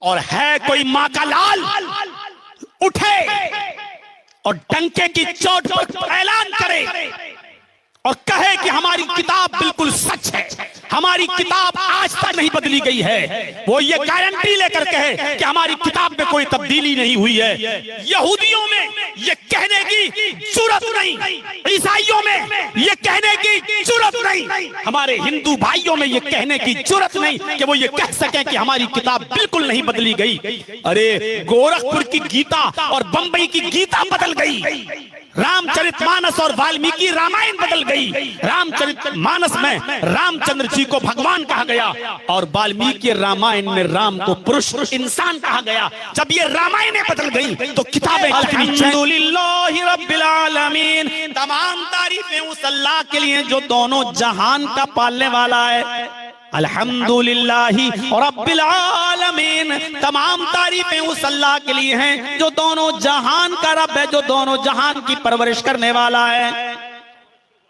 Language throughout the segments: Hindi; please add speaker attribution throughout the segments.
Speaker 1: और है कोई मां का लाल उठे और डंके की चोट पर ऐलान करे और कहे कि हमारी किताब बिल्कुल सच है, हमारी किताब आज तक नहीं बदली गई है, वो ये गारंटी लेकर कहे कि हमारी किताब में कोई तब्दीली नहीं हुई है। यहूदियों में ये कहने की जरूरत नहीं, ईसाइयों में ये कहने की जरूरत नहीं, हमारे हिंदू भाइयों में ये कहने की जरूरत नहीं कि वो ये कह सके कि हमारी किताब बिल्कुल नहीं बदली गई। अरे गोरखपुर की गीता और बंबई की गीता बदल गई, रामचरितमानस और वाल्मीकि रामायण बदल गई। रामचरितमानस में रामचंद्र जी को भगवान कहा गया और वाल्मीकि रामायण में राम को पुरुष इंसान कहा गया। जब ये रामायणें बदल गई तो किताबें अल्हम्दुलिल्लाहि रब्बिल आलमीन, तमाम तारीफें उस अल्लाह के लिए जो दोनों जहान का पालने वाला है। अल्हम्दुलिल्लाहि रब्बिल आलमीन, तमाम तारीफें उस अल्लाह के लिए हैं जो दोनों जहान का रब है, जो दोनों जहान की परवरिश करने वाला है।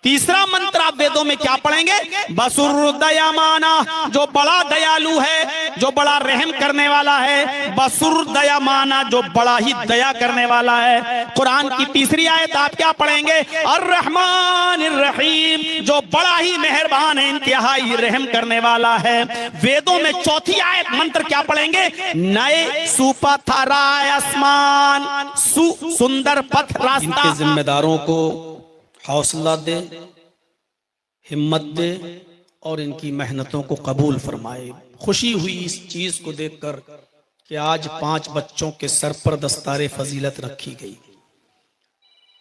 Speaker 1: तीसरा मंत्र आप वेदों में क्या पढ़ेंगे? बसुर दयामाना, जो बड़ा दयालु है, जो बड़ा रहम करने वाला है। बसुर दयामाना, जो बड़ा ही दया करने वाला है। कुरान की तीसरी आयत आप क्या पढ़ेंगे? अर्रहमानिर रहीम, जो बड़ा ही मेहरबान है, इंतहाई रहम करने वाला है। वेदों में चौथी आयत मंत्र क्या पढ़ेंगे? नए सुपथराय आसमान, सुंदर पथ रास्ता। इनके जिम्मेदारों को हौसला दे, हिम्मत दे और इनकी मेहनतों को कबूल फरमाए। खुशी हुई इस चीज को देखकर कि आज 5 बच्चों के सर पर दस्तारे फजीलत रखी गई।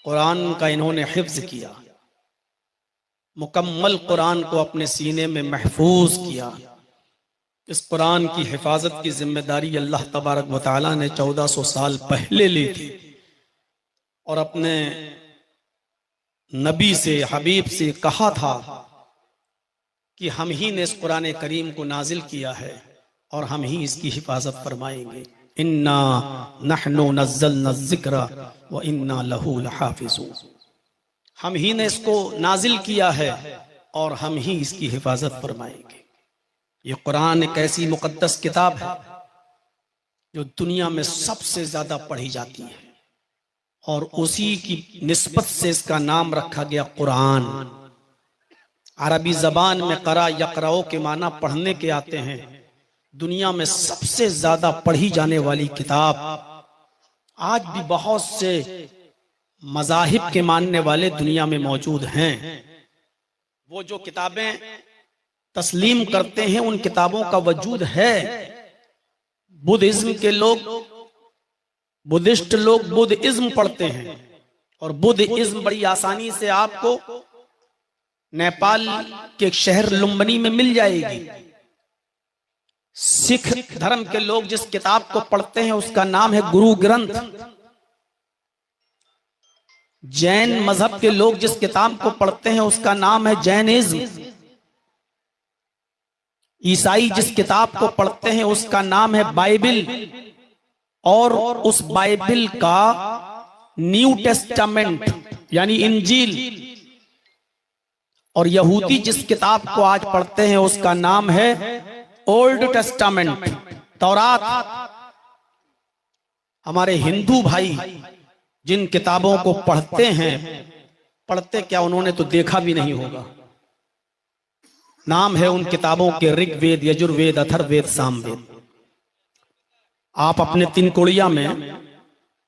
Speaker 1: कुरान का इन्होंने हिफ्ज किया, मुकम्मल कुरान को अपने सीने में महफूज किया। इस कुरान की हिफाजत की जिम्मेदारी अल्लाह तबारक व तआला ने 1400 साल पहले ली थी और अपने नबी से, हबीब से कहा था कि हम ही ने इस कुरान करीम को नाजिल किया है और हम ही इसकी हिफाजत फरमाएंगे। इन्ना नहनु नज़्ज़लना ज़िक्रा व इन्ना लहू लहाफ़िज़ून, हम ही ने इसको नाजिल किया है और हम ही इसकी हिफाजत फरमाएंगे। ये कुरान एक ऐसी मुकद्दस किताब है जो दुनिया में सबसे ज्यादा पढ़ी जाती है और उसी की निस्बत से इसका नाम रखा गया कुरान। अरबी जबान में करा यकराओ के माना पढ़ने के आते हैं। दुनिया में सबसे ज्यादा पढ़ी जाने वाली किताब। आज भी बहुत से मजाहिब के मानने वाले दुनिया में मौजूद हैं। वो जो किताबें तस्लीम करते हैं उन किताबों का वजूद है। बुद्धिज्म के लोग, बुद्धिस्ट लोग बुद्धिज्म पढ़ते हैं और बुद्धिज्म बड़ी आसानी से आपको नेपाल के एक शहर लुम्बिनी में मिल जाएगी। सिख धर्म के लोग जिस किताब को पढ़ते हैं उसका नाम है गुरु ग्रंथ। जैन मजहब के लोग जिस किताब को पढ़ते हैं उसका नाम है जैनिज्म। ईसाई जिस किताब को पढ़ते हैं उसका नाम है बाइबिल और उस बाइबिल का न्यू टेस्टामेंट यानी इंजील। और यहूदी जिस किताब को आज पढ़ते हैं उसका नाम है ओल्ड टेस्टामेंट, तौरात। हमारे हिंदू भाई जिन किताबों को पढ़ते हैं, पढ़ते क्या उन्होंने तो देखा भी नहीं होगा। नाम है उन किताबों के ऋग्वेद, यजुर्वेद, अथर्ववेद, सामवेद। आप अपने तिनकुड़िया में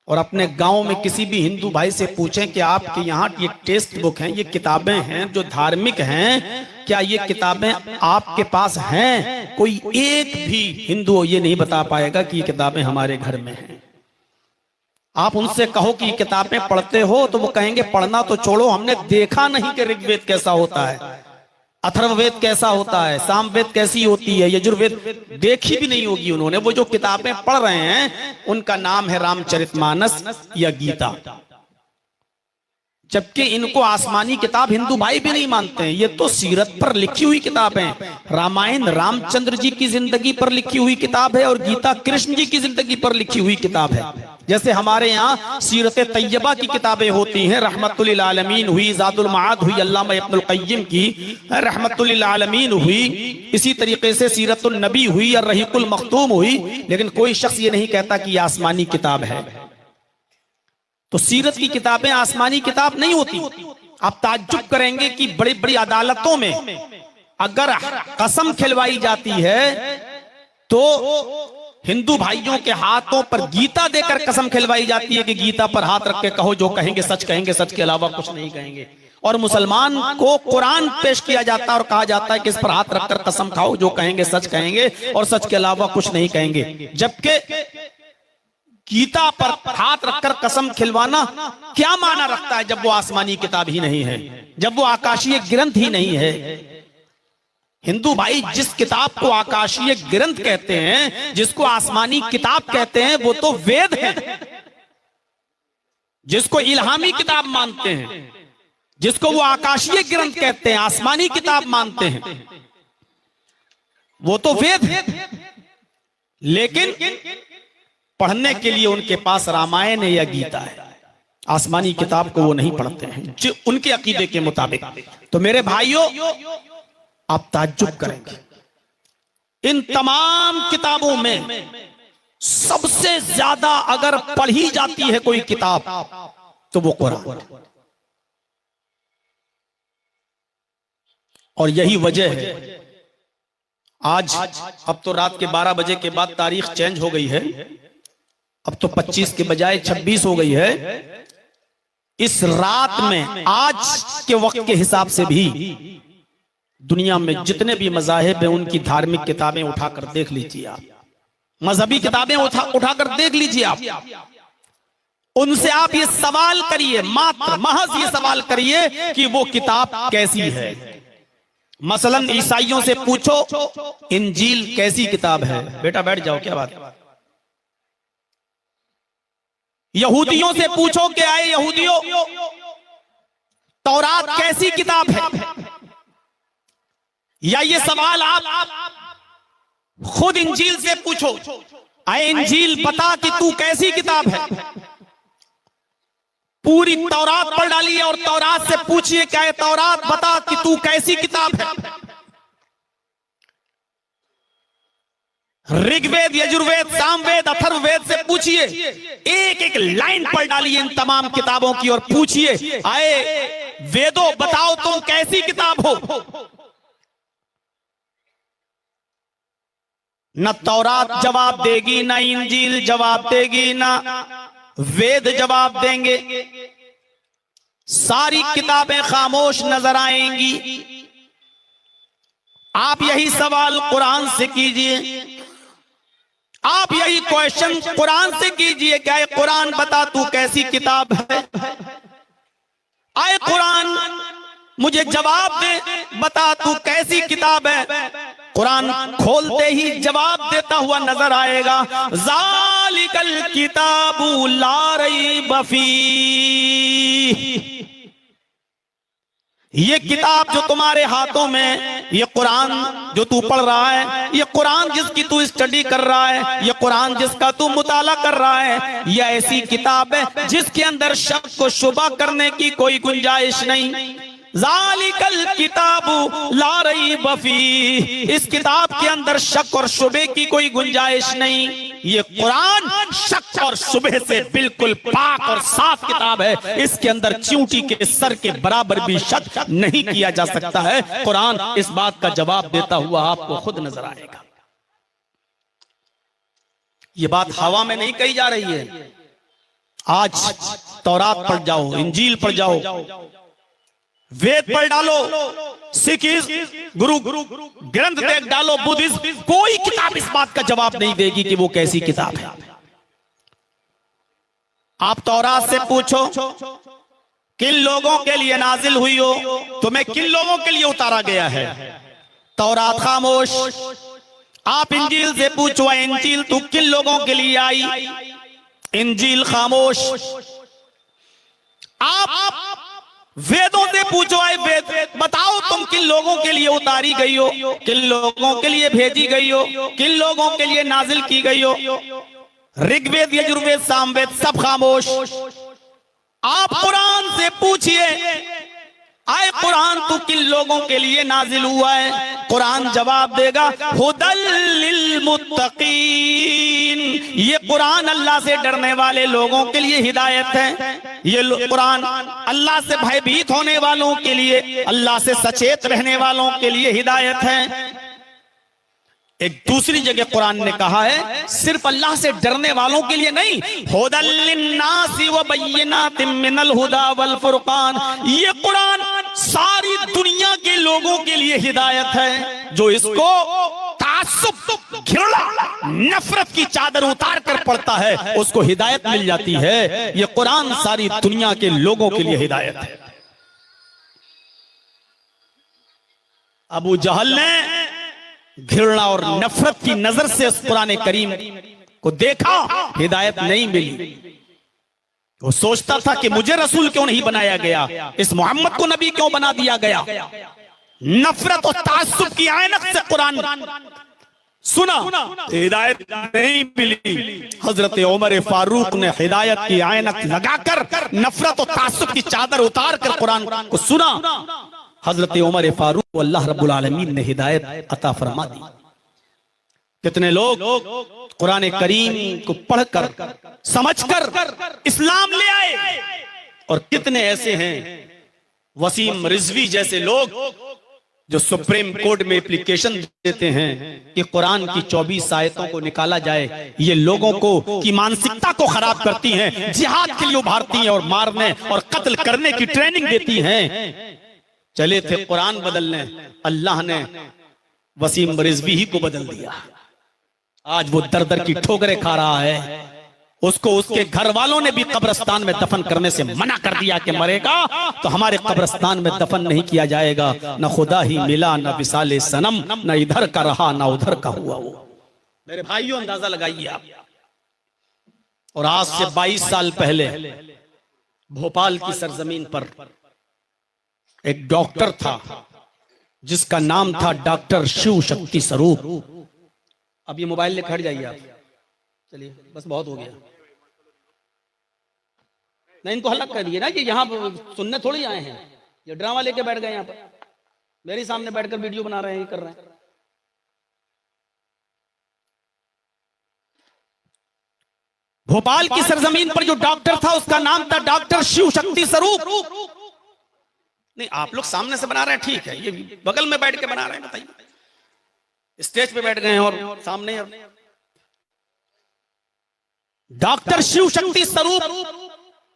Speaker 1: और अपने गांव में किसी भी हिंदू भाई से पूछें कि आपके यहाँ ये टेक्स्ट बुक हैं, ये किताबें हैं जो धार्मिक हैं, क्या ये किताबें आपके पास हैं? कोई एक भी हिंदू ये नहीं बता पाएगा कि ये किताबें हमारे घर में हैं। आप उनसे कहो कि ये किताबें पढ़ते हो तो वो कहेंगे पढ़ना तो छोड़ो, हमने देखा नहीं कि ऋग्वेद कैसा होता है, अथर्ववेद कैसा होता है, सामवेद कैसी होती है, यजुर्वेद देखी भी नहीं होगी उन्होंने। वो जो किताबें पढ़ रहे हैं उनका नाम है रामचरितमानस या गीता। जबकि इनको आसमानी किताब हिंदू भाई भी नहीं मानते हैं। ये तो सीरत पर लिखी हुई किताब है। रामायण रामचंद्र जी की जिंदगी पर लिखी हुई किताब है और गीता कृष्ण जी की जिंदगी पर लिखी हुई किताब है। जैसे हमारे यहाँ सीरत तैयबा की किताबें होती हैं, रहमतुल आलमीन हुई, ज़ादुल मआद हुई, अल्लामा इब्नुल क़य्यिम की रहमतुल आलमीन हुई, इसी तरीके से सीरतुन नबी हुई और रहीकुल मख्तूम हुई। लेकिन कोई शख्स ये नहीं कहता कि यह आसमानी किताब है। तो सीरत की किताबें आसमानी किताब नहीं होती। आप ताज्जुब करेंगे कि बड़ी बड़ी अदालतों में अगर कसम खिलवाई जाती है तो हिंदू भाइयों के हाथों पर गीता देकर कसम खिलवाई जाती है कि गीता पर हाथ रख के कहो, जो कहेंगे सच कहेंगे, सच के अलावा कुछ नहीं कहेंगे। और मुसलमान को कुरान पेश किया जाता है और कहा जाता है कि इस पर हाथ रखकर कसम खाओ, जो कहेंगे सच कहेंगे और सच के अलावा कुछ नहीं कहेंगे। जबकि गीता पर हाथ रखकर कसम खिलवाना क्या माना रखता है जब वो आसमानी किताब ही नहीं है, जब वो आकाशीय ग्रंथ ही नहीं है। हिंदू भाई जिस किताब को आकाशीय ग्रंथ कहते हैं, जिसको आसमानी किताब कहते हैं, वो तो वेद है। जिसको इल्हामी किताब मानते हैं, जिसको वो आकाशीय ग्रंथ कहते हैं, आसमानी किताब मानते हैं, वो तो वेद है। लेकिन पढ़ने के लिए उनके पास रामायण या गीता है, आसमानी किताब को वो नहीं पढ़ते हैं जो उनके अकीदे के मुताबिक। तो मेरे भाइयों, आप ताज्जुब करेंगे, इन तमाम किताबों में सबसे ज्यादा अगर पढ़ी जाती है कोई किताब तो वो कुरान। और यही वजह है आज, अब तो रात के 12 बजे के बाद तारीख चेंज हो गई है, अब तो 25 के बजाय 26 हो गई है। इस रात में आज के वक्त के हिसाब से भी दुनिया में जितने भी मज़ाहिब हैं उनकी धार्मिक किताबें उठाकर देख लीजिए आप, मजहबी किताबें उठाकर देख लीजिए आप। उनसे आप ये सवाल करिए, मात्र महज ये सवाल करिए कि वो किताब कैसी है। मसलन ईसाइयों से पूछो इंजील कैसी किताब है, बेटा बैठ जाओ, क्या बात। यहूदियों से पूछो कि आए यहूदियों, तौरात कैसी किताब है। या ये सवाल आप खुद इंजील से पूछो, आए इंजील बता कि तू कैसी किताब है। पूरी तौरात पढ़ डालिए और तौरात से पूछिए क्या है, तौरात बता कि तू कैसी किताब है। ऋग्वेद, यजुर्वेद, सामवेद, अथर्ववेद से पूछिए, एक एक लाइन पढ़ डालिए इन तमाम किताबों की और पूछिए, आए वेदों बताओ तुम कैसी किताब हो। न तौरात जवाब देगी, न इंजील जवाब देगी, न वेद जवाब देंगे। सारी किताबें खामोश नजर आएंगी। आप यही सवाल कुरान से कीजिए, आप यही क्वेश्चन कुरान से कीजिए, क्या है कुरान बता तू कैसी किताब है। आए कुरान मुझे जवाब दे, बता तू कैसी किताब है। कुरान खोलते ही जवाब देता हुआ नजर आएगा, ज़ालिकल किताबु ला रैब फीह। ये किताब जो तुम्हारे हाथों में, ये कुरान जो तू पढ़ रहा है, ये कुरान जिसकी तू स्टडी कर रहा है, ये कुरान जिसका तू मुताला कर रहा है, ये ऐसी किताब है जिसके अंदर शक को शुबा करने की कोई गुंजाइश नहीं। ज़ालिकल किताबु ला रैब फीह, इस किताब के अंदर शक और शुबे की कोई गुंजाइश नहीं। ये कुरान शक और शुबे से बिल्कुल पाक और साफ किताब है। इसके अंदर चींटी के सर के बराबर भी शक नहीं किया जा सकता है। कुरान इस बात का जवाब देता हुआ आपको खुद नजर आएगा। ये बात हवा में नहीं कही जा रही है। आज तौरात पढ़ जाओ, इंजील पढ़ जाओ, वेद पढ़ डालो, सिखिज्म गुरु ग्रंथ देख डालो, बुद्धिज्म, कोई किताब इस बात का जवाब नहीं देगी कि वो कैसी किताब है। आप तौरात से पूछो किन लोगों के लिए नाजिल हुई हो, तुम्हें किन लोगों के लिए उतारा गया है, तौरात खामोश। आप इंजील से पूछो, इंजील तू किन लोगों के लिए आई, इंजील खामोश। आप वेदों से पूछो, आए वेद बताओ तुम किन लोगों के लिए उतारी गई हो, किन लोगों के लिए भेजी गई हो, किन लोगों के लिए नाजिल की गई हो। ऋग्वेद, यजुर्वेद, सामवेद सब खामोश। आप कुरान से पूछिए, आए कुरान तू किन लोगों के लिए नाजिल हुआ है। कुरान जवाब देगा, हुदल लिल मुत्तकीन। ये कुरान अल्लाह से डरने वाले लोगों के लिए हिदायत है। ये कुरान अल्लाह से भयभीत होने वालों के लिए, अल्लाह से सचेत रहने वालों के लिए हिदायत है। एक दूसरी जगह कुरान ने कहा है सिर्फ अल्लाह से डरने वालों के लिए नहीं, हुदल लिन्नासी व बय्यिनातिम मिनल हुदा वल फुरकान। ये कुरान सारी दुनिया के लोगों के लिए हिदायत है। जो इसको तासुब, घृणा, नफरत की चादर उतार कर पढ़ता है उसको हिदायत मिल जाती है। ये कुरान सारी दुनिया के लोगों के लिए हिदायत है। अबू जहल ने घृणा और नफरत की नजर से उस कुरान करीम को देखा, हिदायत नहीं मिली। वो सोचता था कि मुझे रसूल क्यों नहीं बनाया गया, इस मोहम्मद को नबी क्यों बना दिया गया। नफरत और तासुब की ऐनक से कुरान सुना, हिदायत नहीं मिली। हजरत उमर फारूक ने हिदायत की ऐनक लगाकर नफरत और तासुब की चादर उतार कर कुरान को सुना। हजरत उमर फारूक को अल्लाह रब्बुल आलमीन ने हिदायत अता फरमा दी। कितने लोग कुरान करीम को पढ़कर समझकर इस्लाम ले आए, और कितने ऐसे हैं वसीम रिजवी जैसे लोग जो सुप्रीम कोर्ट में एप्लीकेशन देते हैं कि कुरान की 24 आयतों को निकाला जाए। ये लोगों को की मानसिकता को खराब करती हैं, जिहाद के लिए उभारती हैं और मारने और कत्ल करने की ट्रेनिंग देती हैं। चले थे कुरान बदलने, अल्लाह ने वसीम रिजवी ही को बदल दिया। आज वो दर दर की ठोकरें खा रहा है। उसको उसके घर वालों ने भी कब्रिस्तान में दफन करने से मना कर दिया कि मरेगा तो हमारे कब्रिस्तान में दफन नहीं किया जाएगा। न खुदा ही मिला, न विसाले सनम, न इधर का रहा न उधर का हुआ। वो मेरे भाइयों अंदाजा लगाइए आप। और आज से 22 साल पहले भोपाल की सरजमीन पर एक डॉक्टर था जिसका नाम था डॉक्टर शिव शक्ति स्वरूप। अब ये मोबाइल लेकर हट जाइए आप, चलिए बस बहुत हो गया। नहीं इनको हल्ला कर दिए ना, कि यहाँ सुनने थोड़ी आए हैं, ये ड्रामा लेके बैठ गए यहाँ पर, मेरे सामने बैठकर वीडियो बना रहे हैं, कर रहे हैं। भोपाल की सरजमीन पर जो डॉक्टर था उसका नाम था डॉक्टर शिव शक्ति स्वरूप। नहीं आप लोग सामने से बना रहे हैं ठीक है, ये बगल में बैठ के बना रहे हैं, बताइए। स्टेज पे बैठ गए हैं और सामने। डॉक्टर शिव शक्ति स्वरूप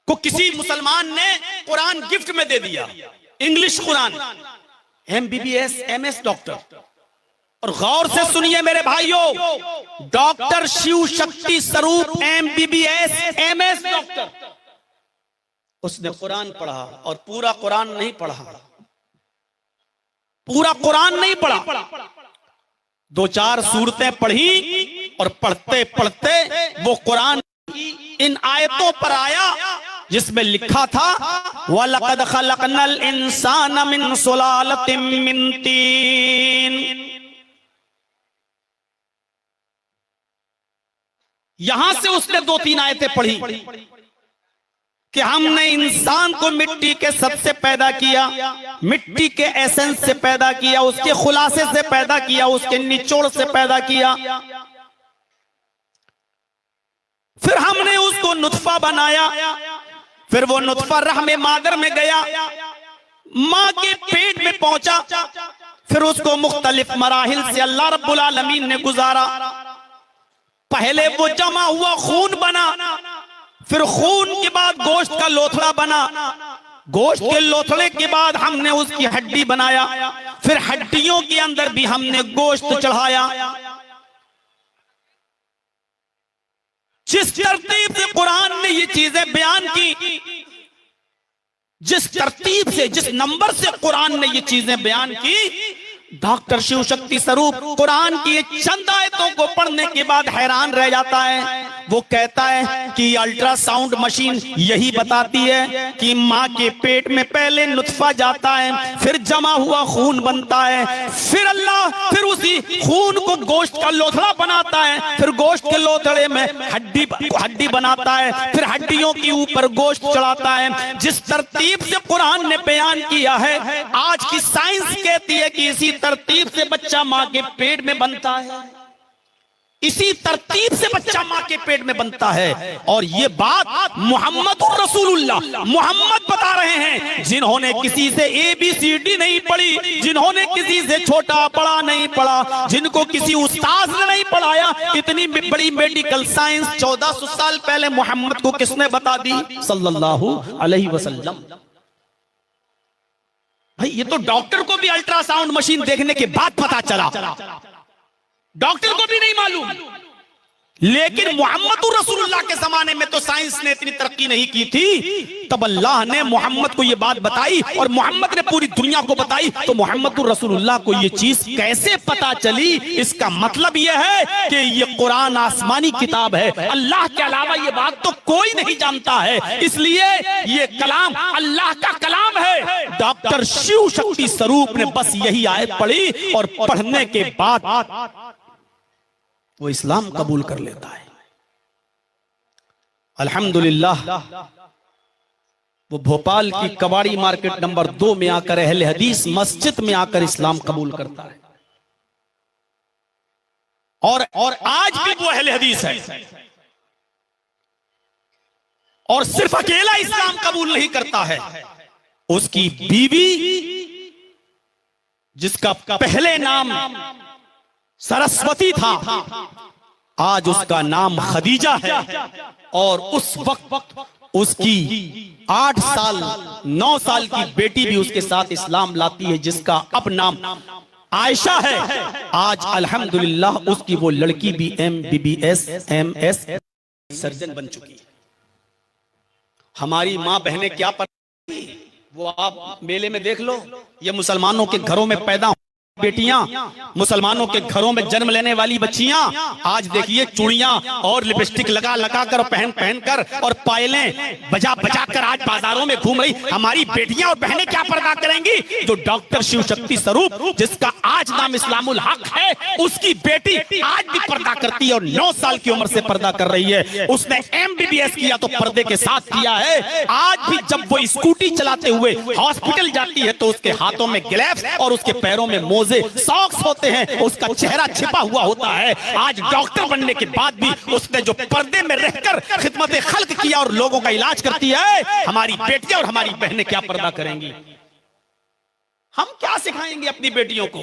Speaker 1: को किसी मुसलमान ने कुरान गिफ्ट में दे दिया, English Quran, MBBS MS doctor. और गौर से सुनिए मेरे भाइयों, डॉक्टर शिव शक्ति स्वरूप MBBS MS डॉक्टर, उसने कुरान पढ़ा और पूरा कुरान नहीं पढ़ा, पूरा कुरान नहीं पढ़ा, 2-4 सूरतें पढ़ी और पढ़ते पढ़ते वो कुरान की इन आयतों पर आया जिसमें लिखा था वलक़द खलक़नल इंसान मिन सुलालतिम मिन तीन। यहां से उसने 2-3 आयतें पढ़ी कि हमने इंसान को मिट्टी के सबसे पैदा किया, मिट्टी के एसेंस से पैदा किया, उसके खुलासे से पैदा किया, उसके निचोड़ से पैदा किया। फिर हमने उसको नुत्फा बनाया, फिर वो नुत्फा रहमे मादर में गया, मां के पेट में पहुंचा, फिर उसको मुख्तलिफ मराहिल से अल्लाह रब्बुल आलमीन ने गुजारा। पहले वो जमा हुआ खून बना, फिर खून के बाद गोश्त का लोथड़ा बना, गोश्त के लोथड़े के बाद हमने उसकी हड्डी बनाया, फिर हड्डियों के अंदर भी हमने गोश्त चढ़ाया। जिस तरतीब से कुरान ने ये चीजें बयान की, जिस तरतीब से, जिस नंबर से कुरान ने ये चीजें बयान की, डॉक्टर शिव शक्ति स्वरूप कुरान की चंद आयतों को पढ़ने के बाद हैरान रह जाता है। वो कहता है कि अल्ट्रासाउंड मशीन यही बताती है कि माँ के पेट में पहले नुत्फा जाता है, फिर जमा हुआ खून बनता है, फिर उसी खून को गोश्त का लोथड़ा बनाता है, फिर गोश्त के लोथड़े में हड्डी बनाता है, फिर हड्डियों के ऊपर गोश्त चढ़ाता है। जिस तरतीब से कुरान ने बयान किया है, आज की साइंस कहती है कि इसी तरतीब से बच्चा माँ के पेट में बनता है, इसी तरतीब से बच्चा माँ के पेट में बनता है। और ये बात मोहम्मद रसूलुल्लाह मोहम्मद बता रहे हैं, जिन्होंने किसी से ABCD नहीं पढ़ी, जिन्होंने किसी से छोटा बड़ा नहीं पढ़ा, जिनको किसी उस्ताद ने नहीं पढ़ाया। इतनी बड़ी मेडिकल साइंस 1400 साल पहले मोहम्मद को किसने बता दी? सल्लल्लाहु अलैहि वसल्लम। भाई ये तो डॉक्टर को भी अल्ट्रासाउंड मशीन देखने के बाद पता चला, डॉक्टर को भी नहीं मालूम। लेकिन मोहम्मद रसूलुल्लाह के जमाने में तो साइंस ने इतनी तरक्की नहीं की थी, तब अल्लाह ने मोहम्मद को यह बात बताई और मोहम्मद ने पूरी दुनिया को बताई। तो मोहम्मद रसूलुल्लाह को यह चीज कैसे पता चली? इसका मतलब यह है कि यह कुरान आसमानी किताब है, अल्लाह के अलावा यह बात तो कोई नहीं जानता है, इसलिए यह कलाम अल्लाह का कलाम है। डॉक्टर शिव शक्ति स्वरूप ने बस यही आयत पढ़ी और पढ़ने के बाद वो इस्लाम कबूल कर लेता है। अल्हम्दुलिल्लाह वो भोपाल की कबाड़ी मार्केट नंबर 2 में आकर अहले हदीस मस्जिद में आकर इस्लाम कबूल करता है। और आज भी वो अहले हदीस है। और सिर्फ अकेला इस्लाम कबूल नहीं करता है, उसकी बीवी जिसका पहले नाम सरस्वती था, आज उसका नाम खदीजा है। और उस वक्त उसकी 8 साल 9 साल की बेटी भी उसके साथ इस्लाम लाती है, जिसका अब नाम आयशा है। आज अल्हम्दुलिल्लाह उसकी वो लड़की भी MBBS MS सर्जन बन चुकी है। हमारी माँ बहनें क्या वो आप मेले में देख लो, ये मुसलमानों के घरों में पैदा बेटियां, मुसलमानों के घरों में जन्म लेने वाली बच्चियां, आज देखिए चूड़ियां और लिपस्टिक लगा लगा कर पहन कर और पायलें बजा बजा कर आज बाजारों में घूम रही हमारी बेटियां और बहनें क्या पर्दा करेंगी? जो डॉक्टर शिव शक्ति स्वरूप जिसका आज नाम इस्लामुल हक है, उसकी बेटी आज भी पर्दा करती है और 9 साल की उम्र से पर्दा कर रही है। उसने MBBS किया तो पर्दे के साथ किया है। आज भी जब वो स्कूटी चलाते हुए हॉस्पिटल जाती है तो उसके हाथों में ग्लव्स और उसके पैरों में सॉक्स होते हैं, उसका चेहरा छिपा हुआ होता है। आज डॉक्टर बनने के बाद भी उसने जो पर्दे में रहकर खिदमत खल्क किया और लोगों का इलाज करती है, हमारी बेटियां और हमारी बहनें क्या पर्दा करेंगी? हम क्या सिखाएंगे अपनी बेटियों को?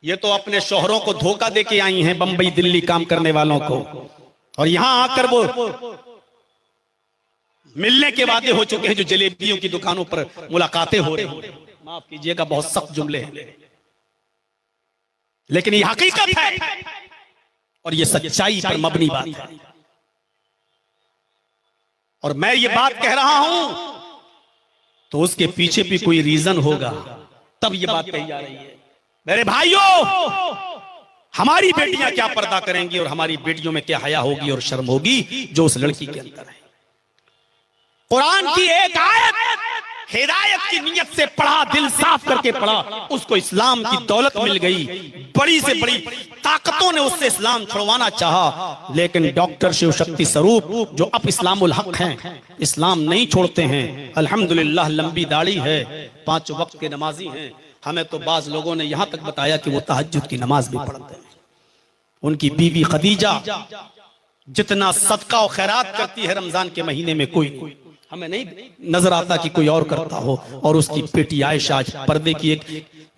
Speaker 1: ये तो अपने शोहरों को धोखा देके आई हैं, बंबई दिल्ली काम करने वालों को, और यहां आकर वो मिलने के वादे हो चुके हैं जो जलेबियों की दुकानों पर मुलाकातें हो रही हैं। माफ कीजिएगा, बहुत सख्त जुमले हैं, लेकिन ये हकीकत है और ये सच्चाई पर मबनी बात है। और मैं ये बात कह रहा हूं तो उसके पीछे भी कोई रीजन होगा, तब ये बात कही जा रही है। मेरे भाइयों, हमारी बेटियां क्या पर्दा करेंगी और हमारी बेटियों में क्या हया होगी और शर्म होगी जो उस लड़की के अंदर है। कुरान की एक आयत हिदायत की नियत से पढ़ा, दिल साफ करके पढ़ा, उसको इस्लाम की दौलत मिल गई। बड़ी से बड़ी ताकतों ने उससे इस्लाम छुड़वाना चाहा, लेकिन डॉक्टर शिव शक्ति स्वरूप जो अब इस्लामुल हक हैं, इस्लाम नहीं छोड़ते हैं। अल्हम्दुलिल्लाह लंबी दाढ़ी है, 5 वक्त के नमाजी हैं। हमें तो बाज लोगों ने यहां तक बताया कि वो तहज्जुद की नमाज भी पढ़ते हैं। उनकी बीवी खदीजा जितना सदका और खैरात करती है रमजान के महीने में, कोई हमें नहीं नजर आता कि कोई और करता हो। और उसकी बेटी आयशा आज पर्दे की एक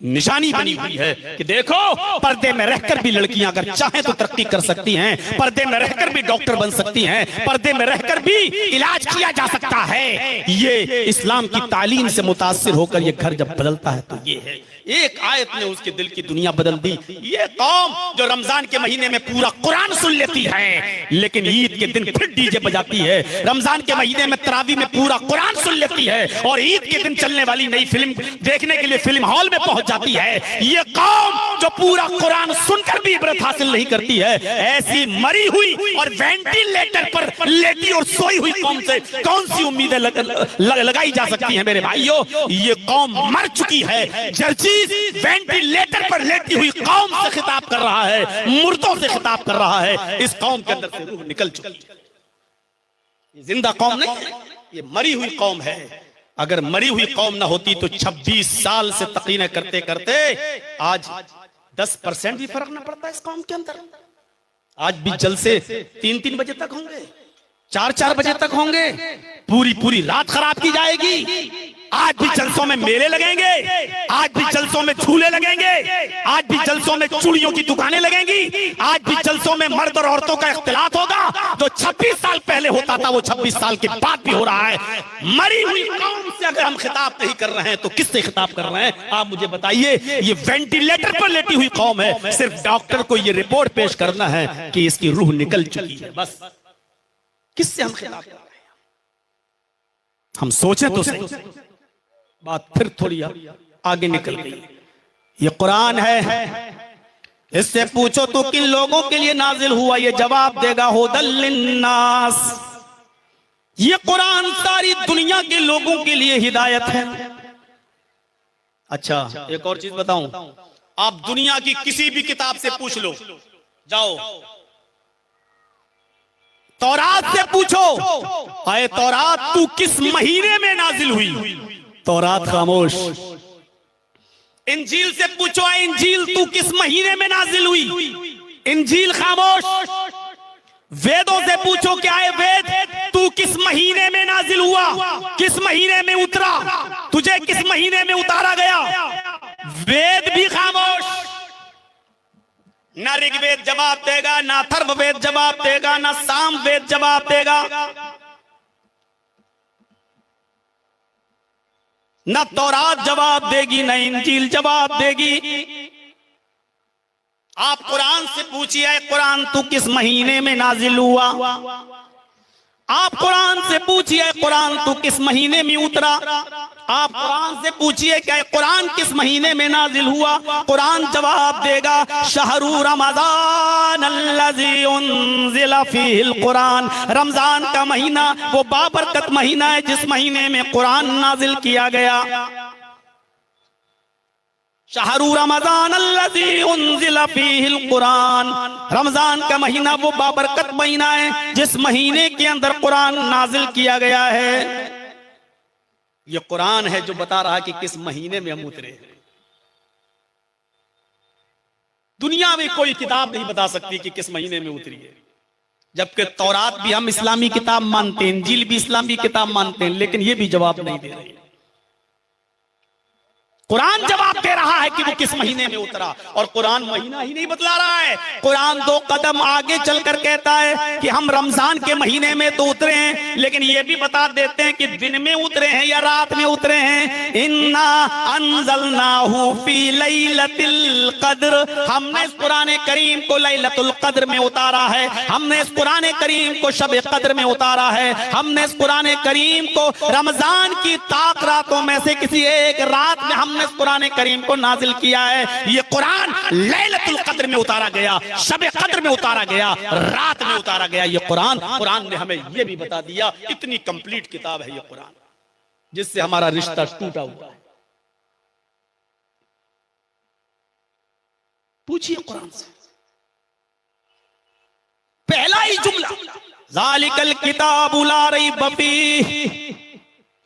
Speaker 1: निशानी बनी हुई है कि देखो, पर्दे में रहकर भी लड़कियां अगर चाहें तो तरक्की कर सकती हैं, पर्दे में रहकर भी डॉक्टर बन सकती हैं, पर्दे में रहकर भी इलाज किया जा सकता है। ये इस्लाम की तालीम से मुतासिर होकर ये घर जब बदलता है तो ये है, एक आयत ने उसके दिल की दुनिया बदल दी। ये कौम जो रमजान के महीने में पूरा कुरान सुन लेती है, लेकिन ईद के दिन फिर डीजे बजाती है, रमजान के महीने में तरावी में पूरा कुरान सुन लेती है, और ईद के दिन चलने वाली नई फिल्म देखने के लिए फिल्म हॉल में पहुंच जाती है। ये कौम जो पूरा कुरान सुनकर भी इबरत हासिल नहीं करती है, ऐसी मरी हुई और वेंटिलेटर पर लेटी और सोई हुई कौम से कौन सी उम्मीदें लगाई जा सकती हैं मेरे भाइयों? ये कौम मर चुकी है। जर्जीस वेंटिलेटर पर लेटी हुई कौम से खिताब कर रहा है, मुर्दों से खिताब कर रहा है। इस कौम के अंदर से रूह निकल चुकी है। ये जिंदा कौम नहीं है, ये मरी हुई कौम है। अगर मरी हुई कौम ना होती तो 26 साल से तकीनें करते करते आज 10% भी फर्क ना पड़ता इस कौम के अंदर। आज भी जलसे 3-3 बजे तक होंगे, 4-4 बजे तक होंगे, पूरी रात खराब की जाएगी। आज भी जलसों में मेले लगेंगे, आज भी जलसों में झूले लगेंगे, आज भी जलसों में चूड़ियों की दुकानें लगेंगी, आज भी जलसों में मर्द और औरतों का इख्तिलात होगा। जो 26 साल पहले होता था वो 26 साल के बाद भी हो रहा है। मरी हुई कौम से अगर हम खिताब नहीं कर रहे हैं तो किससे खिताब कर रहे हैं? आप मुझे बताइए। ये वेंटिलेटर पर लेटी हुई कौम है, सिर्फ डॉक्टर को ये रिपोर्ट पेश करना है कि इसकी रूह निकल चुकी है, बस। किससे हम खिताब कर रहे हैं? हम सोचें तो सही। बात फिर थोड़ी आगे निकल गई। ये कुरान है, इससे पूछो तो किन लोगों के लिए नाजिल हुआ? ये जवाब देगा हुदल लिन्नास। ये कुरान सारी दुनिया के लोगों के लिए हिदायत है। अच्छा, एक और चीज बताऊं, आप दुनिया की किसी भी किताब से पूछ लो, जाओ तौरात से पूछो, आए तौरात तू किस महीने में नाजिल हुई? तौरात खामोश। इंजील से पूछो, आए इंजील तू किस महीने में नाजिल हुई? इंजील खामोश। वेदों से पूछो, क्या है वेद तू किस महीने में नाजिल हुआ, किस महीने में उतरा, तुझे किस महीने में उतारा गया? वेद भी खामोश। ना ऋग्वेद जवाब देगा, ना अथर्ववेद जवाब देगा, ना सामवेद जवाब देगा, न तौरात जवाब देगी, न इंजील जवाब देगी। आप कुरान से पूछिए, कुरान तू किस महीने में नाजिल हुआ? आप कुरान से पूछिए, कुरान तू किस महीने में उतरा? आप कुरान से पूछिए क्या कुरान किस महीने में नाजिल हुआ? कुरान जवाब देगा, शहरु रमजान अल्लज़ी उन्ज़िला फ़ीहिल कुरान। रमजान का महीना वो बाबरकत महीना है जिस महीने में कुरान नाजिल किया गया। शहरु रमजान अल्लज़ी उन्ज़िला फ़ीहिल कुरान। रमजान का महीना वो बाबरकत महीना है जिस महीने के अंदर कुरान नाजिल किया गया है। ये कुरान है जो बता रहा कि किस महीने में हम उतरे। दुनिया में कोई किताब नहीं बता सकती कि किस महीने में उतरी है, जबकि तौरात भी हम इस्लामी किताब मानते हैं, इंजील भी इस्लामी किताब मानते हैं, लेकिन ये भी जवाब नहीं दे रही। कुरान जवाब दे रहा है कि वो किस महीने में उतरा, और कुरान महीना ही नहीं बतला रहा है। कुरान 2 कदम आगे चलकर कहता है कि हम रमजान के महीने में तो उतरे हैं, लेकिन ये भी बता देते हैं कि दिन में उतरे हैं या रात में उतरे हैं। इन्ना अंज़लनाहु फी लैलतिल क़द्र। हमने इस कुरान करीम को लैलतुल क़द्र में उतारा है। हमने इस कुरान करीम को शब क़द्र में उतारा है। हमने इस कुरान करीम को रमजान की ताक रातों में से किसी एक रात में हमने इस कुरान करीम को नाजिल किया है। ये कुरान लैलतुल क़द्र में उतारा गया, शब क़द्र में उतारा गया, रात में उतारा गया। ये कुरान ने हमें ये भी बता दिया। इतनी कंप्लीट किताब है ये कुरान, जिससे हमारा रिश्ता टूटा हुआ है। पूछिए कुरान से, पहला ही जुमला ज़ालिकल किताबु ला रैब फीह,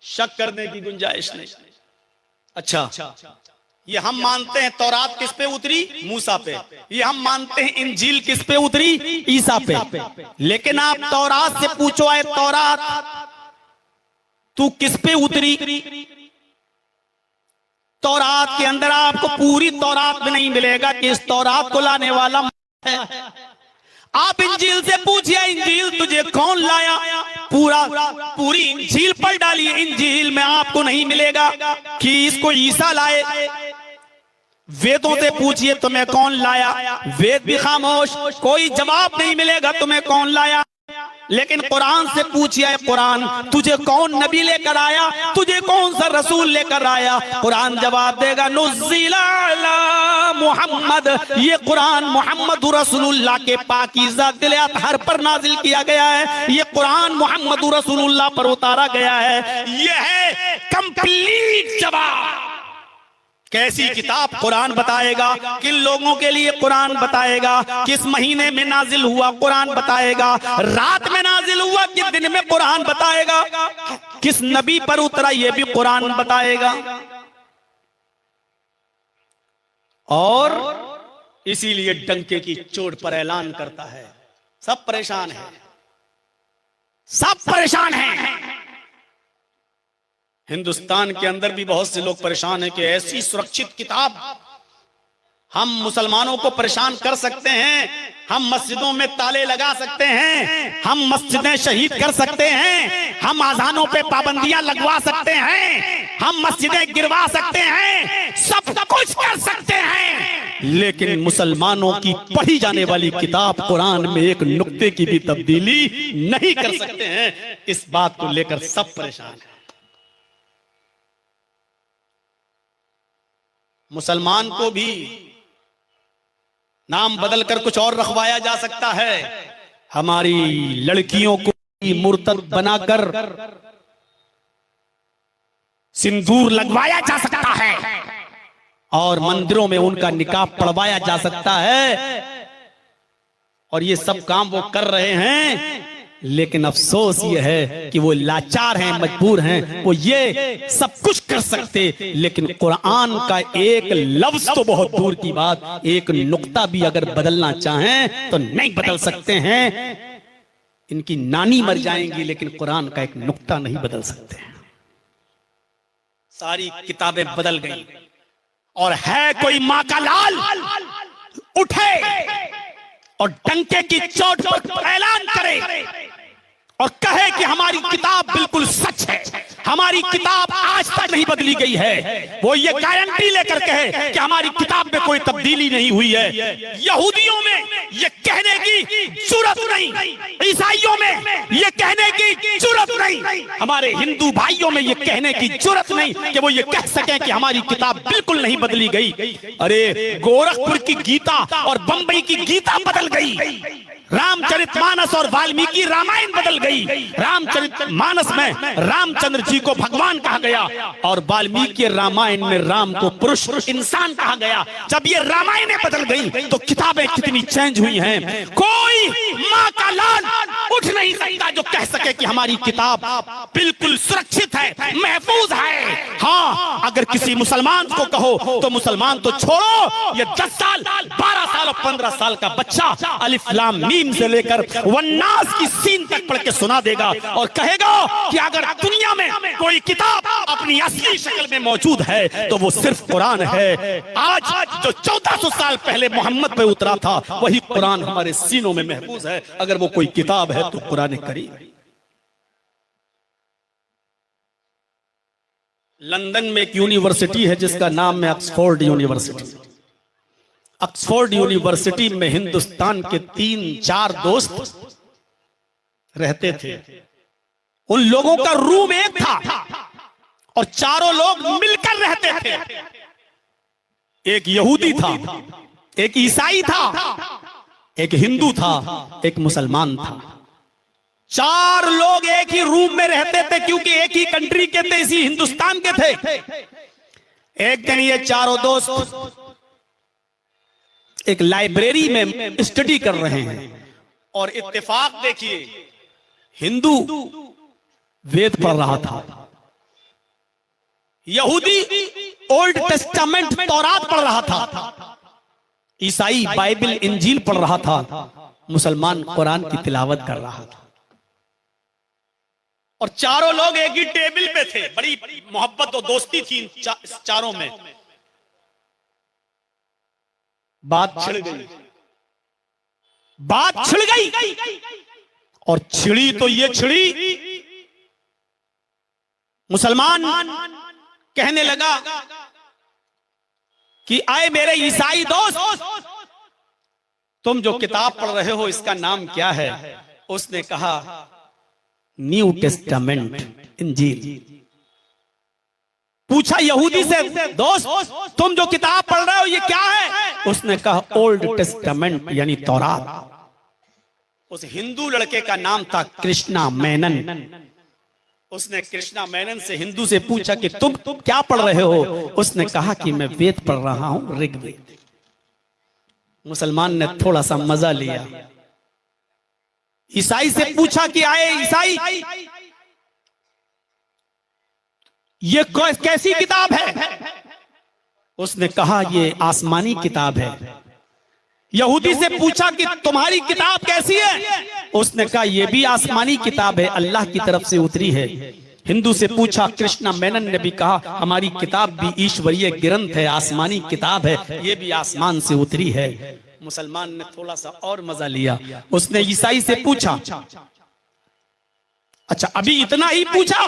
Speaker 1: शक करने की गुंजाइश नहीं। अच्छा, ये हम मानते हैं तौरात किस पे उतरी? मूसा पे। ये हम मानते हैं इंजील किस पे उतरी? ईसा पे। लेकिन आप तौरात से पूछो, आए तौरात तू किस पे उतरी? तौरात के अंदर आपको पूरी तौरात में नहीं मिलेगा कि इस तौरात को लाने वाला है। आप इंजील से पूछिए, इंजील तुझे कौन लाया? पूरी इंजील पढ़ डालिए, इंजील में आपको नहीं मिलेगा कि इसको ईसा लाए। वेदों से पूछिए तुम्हें कौन लाया, वेद भी खामोश, कोई जवाब नहीं मिलेगा तुम्हें कौन लाया। लेकिन कुरान से पूछिए, कुरान तुझे कौन नबी लेकर आया, तुझे कौन सा रसूल लेकर आया? कुरान जवाब देगा नुज़्ज़िला अला मुहम्मद, ये कुरान मोहम्मद रसूलुल्लाह के पाकीज़ा दिल अतहर पर नाजिल किया गया है। ये कुरान मोहम्मद रसूलुल्लाह पर उतारा गया है। ये है कंप्लीट जवाब। कैसी किताब? कुरान बताएगा। किन लोगों के लिए कुरान बताएगा? किस महीने में नाजिल हुआ कुरान बताएगा। रात में नाजिल हुआ कि दिन में कुरान बताएगा। किस नबी पर उतरा ये भी कुरान बताएगा। और इसीलिए डंके की चोट पर ऐलान करता है। सब परेशान हैं, सब परेशान हैं। हिंदुस्तान के अंदर भी बहुत से लोग परेशान हैं कि ऐसी सुरक्षित किताब हम मुसलमानों को परेशान कर सकते हैं, हम मस्जिदों में ताले लगा सकते हैं, हम मस्जिदें शहीद कर सकते हैं, हम आजानों पे पाबंदियां लगवा सकते हैं, हम मस्जिदें गिरवा सकते हैं, सब कुछ कर सकते हैं, लेकिन मुसलमानों की पढ़ी जाने वाली किताब कुरान में एक नुक्ते की भी तब्दीली नहीं कर सकते हैं। इस बात को लेकर सब परेशान हैं। मुसलमान को भी नाम बदलकर कुछ और रखवाया जा सकता है। हमारी लड़कियों को मुर्तद बनाकर सिंदूर लगवाया जा सकता है और मंदिरों में उनका निकाब पढ़वाया जा सकता है। और ये सब काम वो कर रहे हैं, लेकिन अफसोस ये है कि वो लाचार हैं, मजबूर हैं। वो ये सब कुछ कर सकते, लेकिन कुरान का एक लफ्ज तो बहुत दूर की बात, एक नुक्ता भी अगर बदलना चाहें तो नहीं बदल सकते हैं। इनकी नानी मर जाएंगी, लेकिन कुरान का एक नुक्ता नहीं बदल सकते। सारी किताबें बदल गई। और है कोई मां का लाल उठे और डंके की चोट पर ऐलान करे और कहे कि हमारी किताब बिल्कुल सच है, हमारी किताब आज तक नहीं बदली गई है। वो ये गारंटी लेकर कहे कि हमारी किताब में कोई तब्दीली नहीं हुई है। यहूदियों में ये कहने की जरूरत नहीं, ईसाइयों में ये कहने की जरूरत नहीं, हमारे हिंदू भाइयों में ये कहने की जरूरत नहीं कि वो ये कह सके कि हमारी किताब बिल्कुल नहीं बदली गई। अरे गोरखपुर की गीता और बंबई की गीता बदल गई, रामचरितमानस और वाल्मीकि रामायण बदल गई। रामचरितमानस में रामचंद्र जी को भगवान कहा गया और वाल्मीकि रामायण में राम को पुरुष इंसान कहा गया। जब ये रामायण बदल गई तो किताबें कितनी चेंज हुई हैं। कोई मां का लाल उठ नहीं सकता जो कह सके कि हमारी किताब बिल्कुल सुरक्षित है, महफूज है। हाँ, अगर किसी मुसलमान को कहो तो मुसलमान तो छोड़ो, ये 10 साल 12 साल और 15 साल का बच्चा अलिफ लाम से लेकर वन्नास की सीन तक पढ़ के सुना देगा और कहेगा कि अगर दुनिया में कोई किताब अपनी असली शक्ल में मौजूद है तो वो सिर्फ कुरान है। आज जो 1400 साल पहले मोहम्मद पे उतरा था वही कुरान हमारे सीनों में महफूज है। अगर वो कोई किताब है तो कुरान करीम। लंदन में एक यूनिवर्सिटी है जिसका नाम है ऑक्सफोर्ड यूनिवर्सिटी। ऑक्सफोर्ड यूनिवर्सिटी में हिंदुस्तान के 3-4 दोस्त रहते थे। उन लोगों का रूम एक था और चारों लोग मिलकर रहते थे। एक यहूदी था, एक ईसाई था, एक हिंदू था, एक मुसलमान था। 4 लोग एक ही रूम में रहते थे क्योंकि एक ही कंट्री के थे, इसी हिंदुस्तान के थे। एक दिन ये चारों दोस्त एक लाइब्रेरी में स्टडी कर रहे हैं और इत्तेफाक देखिए, हिंदू वेद पढ़ रहा था, यहूदी ओल्ड टेस्टामेंट तौरात पढ़ रहा था, ईसाई बाइबल इंजील पढ़ रहा था, मुसलमान कुरान की तिलावत कर रहा था। और चारों लोग एक ही टेबल पे थे। बड़ी मोहब्बत और दोस्ती थी चारों में। बात छिड़ गई, बात छिड़ गई और छिड़ी तो ये छिड़ी, मुसलमान कहने लगा कि आए मेरे ईसाई दोस्त, तुम जो किताब पढ़ रहे हो इसका नाम क्या है? उसने कहा न्यू टेस्टामेंट, इंजील। पूछा यहूदी से, दोस्त तुम जो किताब पढ़ रहे हो ये क्या है? उसने कहा ओल्ड टेस्टामेंट यानी तौरात। उस हिंदू लड़के का नाम था कृष्णा मेनन। उसने कृष्णा मेनन से, हिंदू से पूछा कि तुम क्या पढ़ रहे हो? उसने कहा कि मैं वेद पढ़ रहा हूं, ऋग्वेद। मुसलमान ने थोड़ा सा मजा लिया। ईसाई से पूछा कि आए ईसाई, ये कैसी किताब है? उसने कहा ये आसमानी किताब है। यहूदी से पूछा कि तुम्हारी किताब कैसी है? उसने कहा ये भी आसमानी किताब है, अल्लाह की तरफ से उतरी है। हिंदू से पूछा, कृष्णा मेनन ने भी कहा हमारी किताब भी ईश्वरीय ग्रंथ है, आसमानी किताब है, ये भी आसमान से उतरी है। मुसलमान ने थोड़ा सा और मजा लिया। उसने ईसाई से पूछा, अच्छा अभी इतना ही पूछा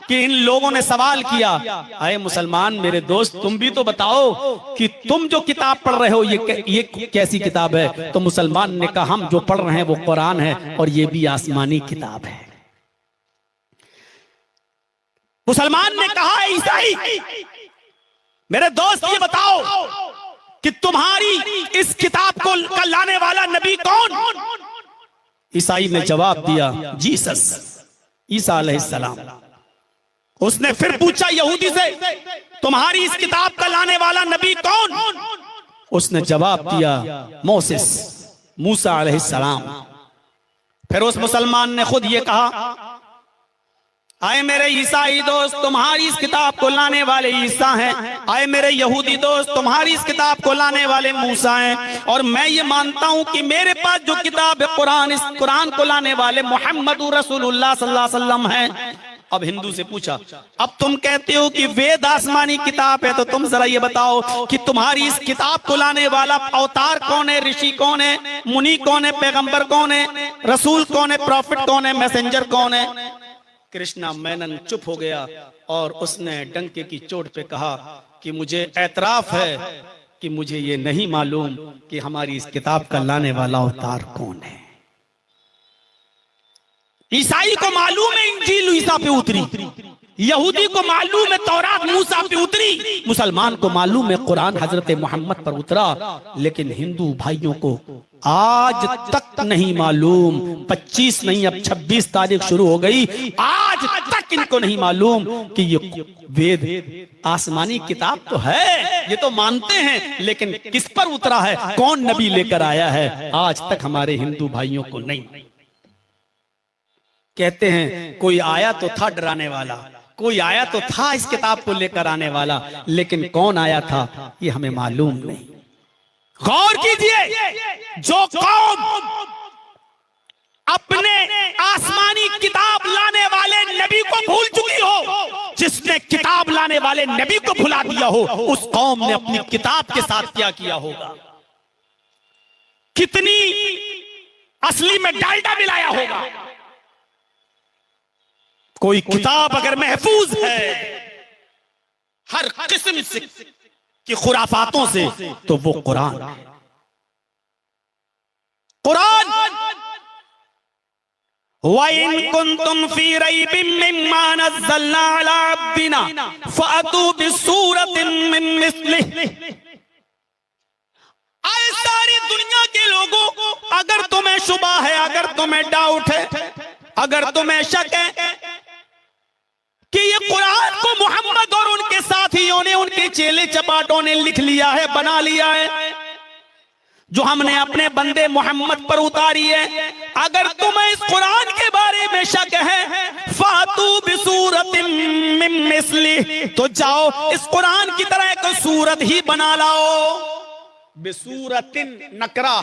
Speaker 1: कि इन लोगों ने सवाल किया, अरे मुसलमान मेरे दोस्त तुम भी तो बताओ कि तुम जो किताब पढ़ रहे हो ये कैसी किताब है? तो मुसलमान ने कहा हम जो पढ़ रहे हैं वो कुरान है और ये भी आसमानी किताब है। मुसलमान ने कहा ईसाई मेरे दोस्त ये बताओ कि तुम्हारी इस किताब को लाने वाला नबी कौन? ईसाई ने जवाब दिया जीसस, ईसा अलैहिस्सलाम। उसने फिर पूछा यहूदी से, तुम्हारी इस किताब का लाने वाला नबी कौन? उसने जवाब दिया मोसेस, मूसा अलैहिस्सलाम। फिर उस मुसलमान ने खुद ये कहा, आए मेरे ईसाई दोस्त तुम्हारी इस किताब को लाने वाले ईसा हैं, आए मेरे यहूदी दोस्त तुम्हारी इस किताब को लाने वाले मूसा हैं, और मैं ये मानता हूं कि मेरे पास जो किताब है कुरान, इस कुरान को लाने वाले मोहम्मद रसूलुल्लाह सल्लल्लाहु अलैहि वसल्लम हैं। अब हिंदू से पूछा, अब तुम कहते हो कि वेद आसमानी किताब है, तो तुम जरा ये बताओ कि तुम्हारी इस किताब को लाने वाला अवतार कौन है, ऋषि कौन है, मुनि कौन है, पैगंबर कौन है, रसूल कौन है, प्रॉफिट कौन है, मैसेंजर कौन है? कृष्णा मेनन चुप हो गया और उसने डंके की चोट पे कहा कि मुझे एतराफ है कि मुझे ये नहीं मालूम कि हमारी इस किताब का लाने वाला अवतार कौन है। ईसाई को मालूम है इंजील ईसा पे उतरी, यहूदी को मालूम है तौरात मूसा पे उतरी, मुसलमान को मालूम है कुरान हजरत मोहम्मद पर उतरा, लेकिन हिंदू भाइयों को आज तक नहीं मालूम। 25 नहीं अब 26 तारीख शुरू हो गई, आज तक इनको नहीं मालूम कि ये वेद आसमानी किताब तो है, ये तो मानते हैं, लेकिन किस पर उतरा है, कौन नबी लेकर आया है, आज तक हमारे हिंदू भाइयों को नहीं। कहते हैं कोई आया तो था डराने वाला, कोई आया तो था इस किताब को लेकर आने वाला, लेकिन कौन आया था ये हमें मालूम नहीं। गौर कीजिए, जो कौम अपने आसमानी किताब लाने वाले नबी को भूल चुकी हो, जिसने किताब लाने वाले नबी को भुला दिया हो, उस कौम ने अपनी किताब के साथ क्या किया होगा, कितनी असली में डालडा मिलाया होगा। कोई किताब अगर महफूज है हर किस्म से की खुराफातों से, तो वो कुरान है। कुरान वइन कुंतुम फी रैबिम मिम्मा नज़्ज़लना अला अब्दिना फअतू बिसूरतिन मिन मिस्लिहि। आए सारी दुनिया के लोगों, अगर तुम्हें शुबा है, अगर तुम्हें डाउट है, अगर तुम्हें शक है कि ये कुरान को मोहम्मद और उनके साथियों ने, उनके चेले चपाटों ने लिख लिया है, बना लिया है, जो हमने अपने बंदे मोहम्मद पर उतारी है, अगर तुम्हें इस कुरान के बारे में शक है, फातू बिसूरतिन मिन मिस्लिहि, तो जाओ इस कुरान की तरह एक सूरत ही बना लाओ। बिसूरतिन नकरा,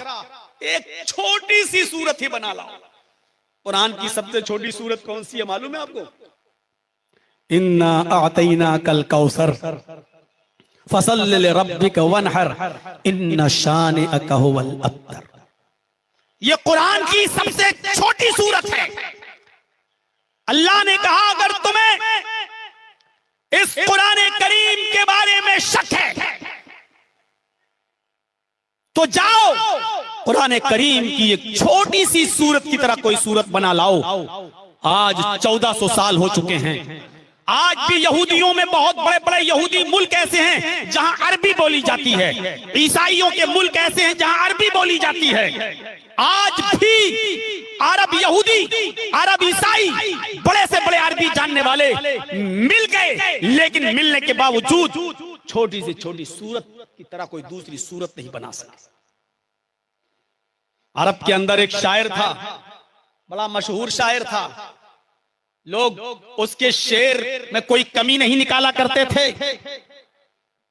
Speaker 1: एक छोटी सी सूरत ही बना लाओ। कुरान की सबसे छोटी सूरत कौन सी है मालूम है आपको? इन्ना आतैना कल कौसर फसल्लि लिरब्बिका वनहर इन्ना शानिअका हुवल अब्तर। ये कुरान की सबसे छोटी सूरत है। अल्लाह ने कहा अगर तुम्हें इस कुरान करीम के बारे में शक है तो जाओ कुरान करीम की एक छोटी सी सूरत की तरह कोई सूरत बना लाओ। आज 1400 साल हो चुके हैं, आज भी यहूदियों में बहुत बड़े बड़े यहूदी मुल्क ऐसे हैं जहां अरबी बोली जाती है, ईसाइयों के मुल्क ऐसे हैं जहां अरबी बोली जाती है। आज भी अरब यहूदी, अरब ईसाई, बड़े से बड़े अरबी जानने वाले मिल गए, लेकिन मिलने के बावजूद छोटी से छोटी सूरत की तरह कोई दूसरी सूरत नहीं बना सके। अरब के अंदर एक शायर था, बड़ा मशहूर शायर था, लोग उसके शेर में कोई कमी नहीं निकाला करते थे।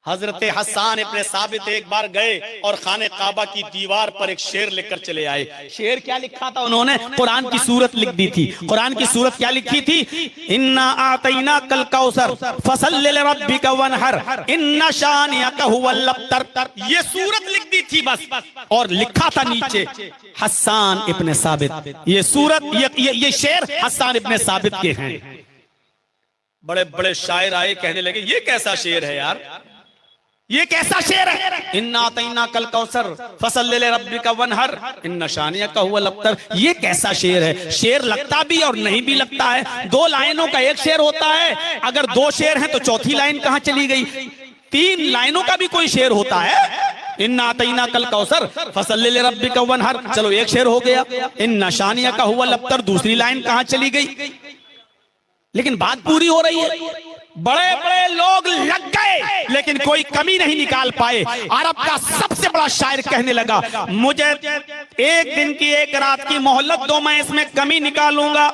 Speaker 1: हजरत हसन इब्ने साबित एक बार गए और खाने काबा की दीवार पर एक शेर लिखकर चले आए। शेर क्या लिखा था उन्होंने? कुरान की सूरत लिख दी थी। कुरान की सूरत क्या लिखी थी? इन्ना आतैना कल कौसर फसल्लि लिरब्बिका वनहर इन्ना शानिअका हुवल अब्तर। ये सूरत लिख दी थी बस, और लिखा था नीचे हसन इब्ने साबित। ये सूरत ये शेर हसन इब्ने साबित के हैं। बड़े बड़े शायर आए, कहने लगे ये कैसा शेर है यार, ये कैसा शेर है? इन्ना आतैना कल कौसर फसल्लि लिरब्बिका वनहर इन्ना शानिअका हुवल अब्तर। ये कैसा शेर है? शेर लगता भी और नहीं भी लगता है। दो लाइनों का एक शेर होता है, अगर दो शेर हैं तो चौथी लाइन कहां चली गई? तीन लाइनों का भी कोई शेर होता है। इन्ना आतैना कल कौसर फसल्लि लिरब्बिका वनहर, चलो एक शेर हो गया। इन्ना शानिअका हुवल अब्तर, दूसरी लाइन कहां चली गई? लेकिन बात पूरी हो रही है। बड़े बड़े लोग लग गए लेकिन कोई कमी नहीं निकाल पाए। अरब का सबसे बड़ा शायर कहने लगा, मुझे एक दिन की एक रात की मोहलत दो, मैं इसमें कमी निकालूंगा,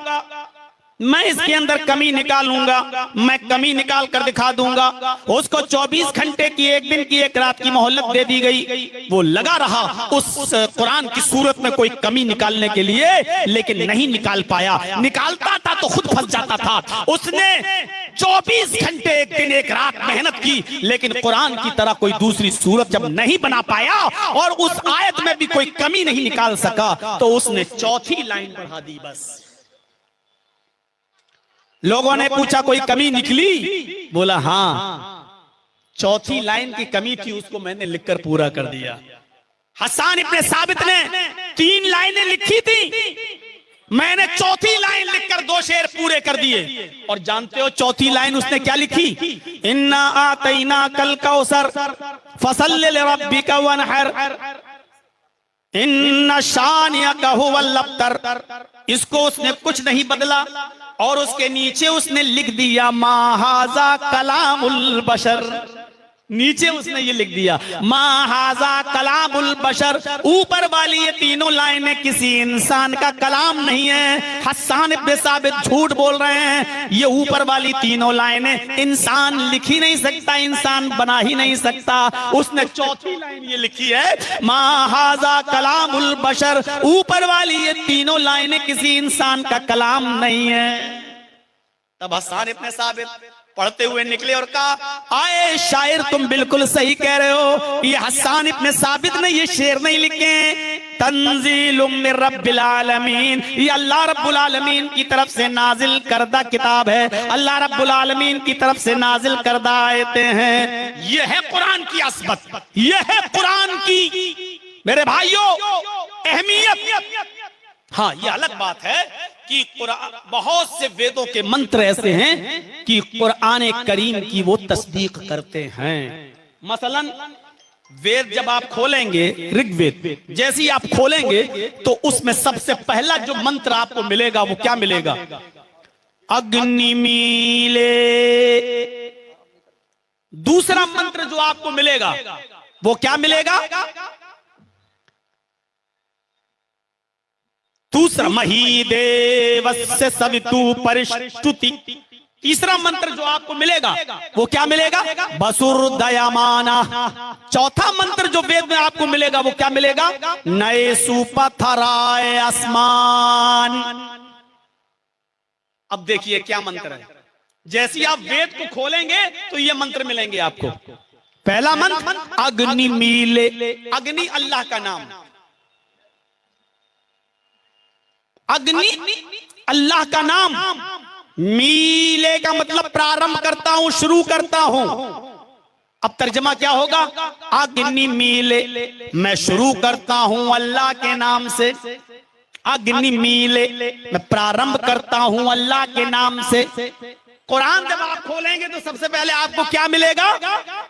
Speaker 1: मैं इसके अंदर कमी निकालूंगा, मैं कमी निकाल कर दिखा दूंगा। उसको 24 घंटे की, एक दिन की एक रात की मोहलत दे दी गई। वो लगा रहा उस कुरान की सूरत में कोई कमी निकालने के लिए, लेकिन नहीं निकाल पाया। निकालता था तो खुद फंस जाता था। उसने 24 घंटे, एक दिन एक रात मेहनत की, लेकिन कुरान की तरह कोई दूसरी सूरत जब नहीं बना पाया और उस आयत में भी कोई कमी नहीं निकाल सका, तो उसने चौथी लाइन बढ़ा दी बस। लोगों ने पूछा कोई कमी निकली? बोला हाँ, चौथी लाइन की कमी थी, उसको मैंने लिखकर पूरा कर दिया। हसन इब्ने साबित ने 3 लाइनें लिखी थी, मैंने चौथी लाइन लिखकर 2 शेर पूरे कर दिए। और जानते हो चौथी लाइन उसने क्या लिखी? इन्ना आतैना कल कौसर फसल्लि लिरब्बिका वनहर इन्ना शानिअका हुवल अब्तर। इसको उसने कुछ नहीं बदला और उसके नीचे उसने लिख दिया मा हाज़ा कलामुल बशर। नीचे उसने ये लिख दिया मा हाज़ा कलामुल बशर। ऊपर वाली ये तीनों लाइनें किसी इंसान का कलाम नहीं है। हसन इब्ने साबित झूठ बोल रहे हैं। ये ऊपर वाली तीनों लाइनें इंसान लिख ही नहीं सकता, इंसान बना ही नहीं सकता। उसने चौथी लाइन ये लिखी है मा हाज़ा कलामुल बशर। ऊपर वाली ये तीनों लाइनें किसी इंसान का कलाम नहीं है। तब हसन इब्ने साबित पढ़ते हुए निकले और कहा, आए शायर तुम बिल्कुल सही कह रहे हो, ये हसन इब्ने साबित ने ये शेर नहीं लिखे, तंजीलुम मिर रब्बिल आलमीन, ये अल्लाह रब्बुल आलमीन की तरफ से नाजिल करदा किताब है, अल्लाह रब्बुल आलमीन की तरफ से नाजिल करदा आयतें हैं। ये है कुरान की असमत, ये है कुरान की मेरे भाइयों अहमियत। हाँ, ये अलग बात है कि बहुत से वेदों के मंत्र ऐसे हैं कि कुरान करीम की वो तस्दीक करते हैं। मसलन वेद जब आप खोलेंगे, ऋग्वेद जैसे ही आप खोलेंगे तो उसमें सबसे पहला जो मंत्र आपको मिलेगा वो क्या मिलेगा? अग्निमीले। दूसरा मंत्र जो आपको मिलेगा वो क्या मिलेगा? दूसरा महीदेवस्य सवितु परिष्टुति। तीसरा मंत्र जो आपको मिलेगा वो क्या मिलेगा? बसुर्दयमाना। चौथा मंत्र जो वेद में आपको मिलेगा वो क्या मिलेगा? नए सुपथराय आसमान। अब देखिए क्या मंत्र है। जैसे आप वेद को खोलेंगे तो ये मंत्र मिलेंगे आपको। पहला मंत्र अग्नि मीले। अग्नि अल्लाह का नाम, अग्नि अल्लाह का नाम। मीले का मतलब प्रारंभ करता हूं, शुरू करता हूं। अब तर्जमा क्या होगा? अग्नि मीले, मैं शुरू करता हूं अल्लाह के नाम से। अग्नि मीले, मैं प्रारंभ करता हूं अल्लाह के नाम से। कुरान जब आप खोलेंगे तो सबसे पहले आपको क्या मिलेगा?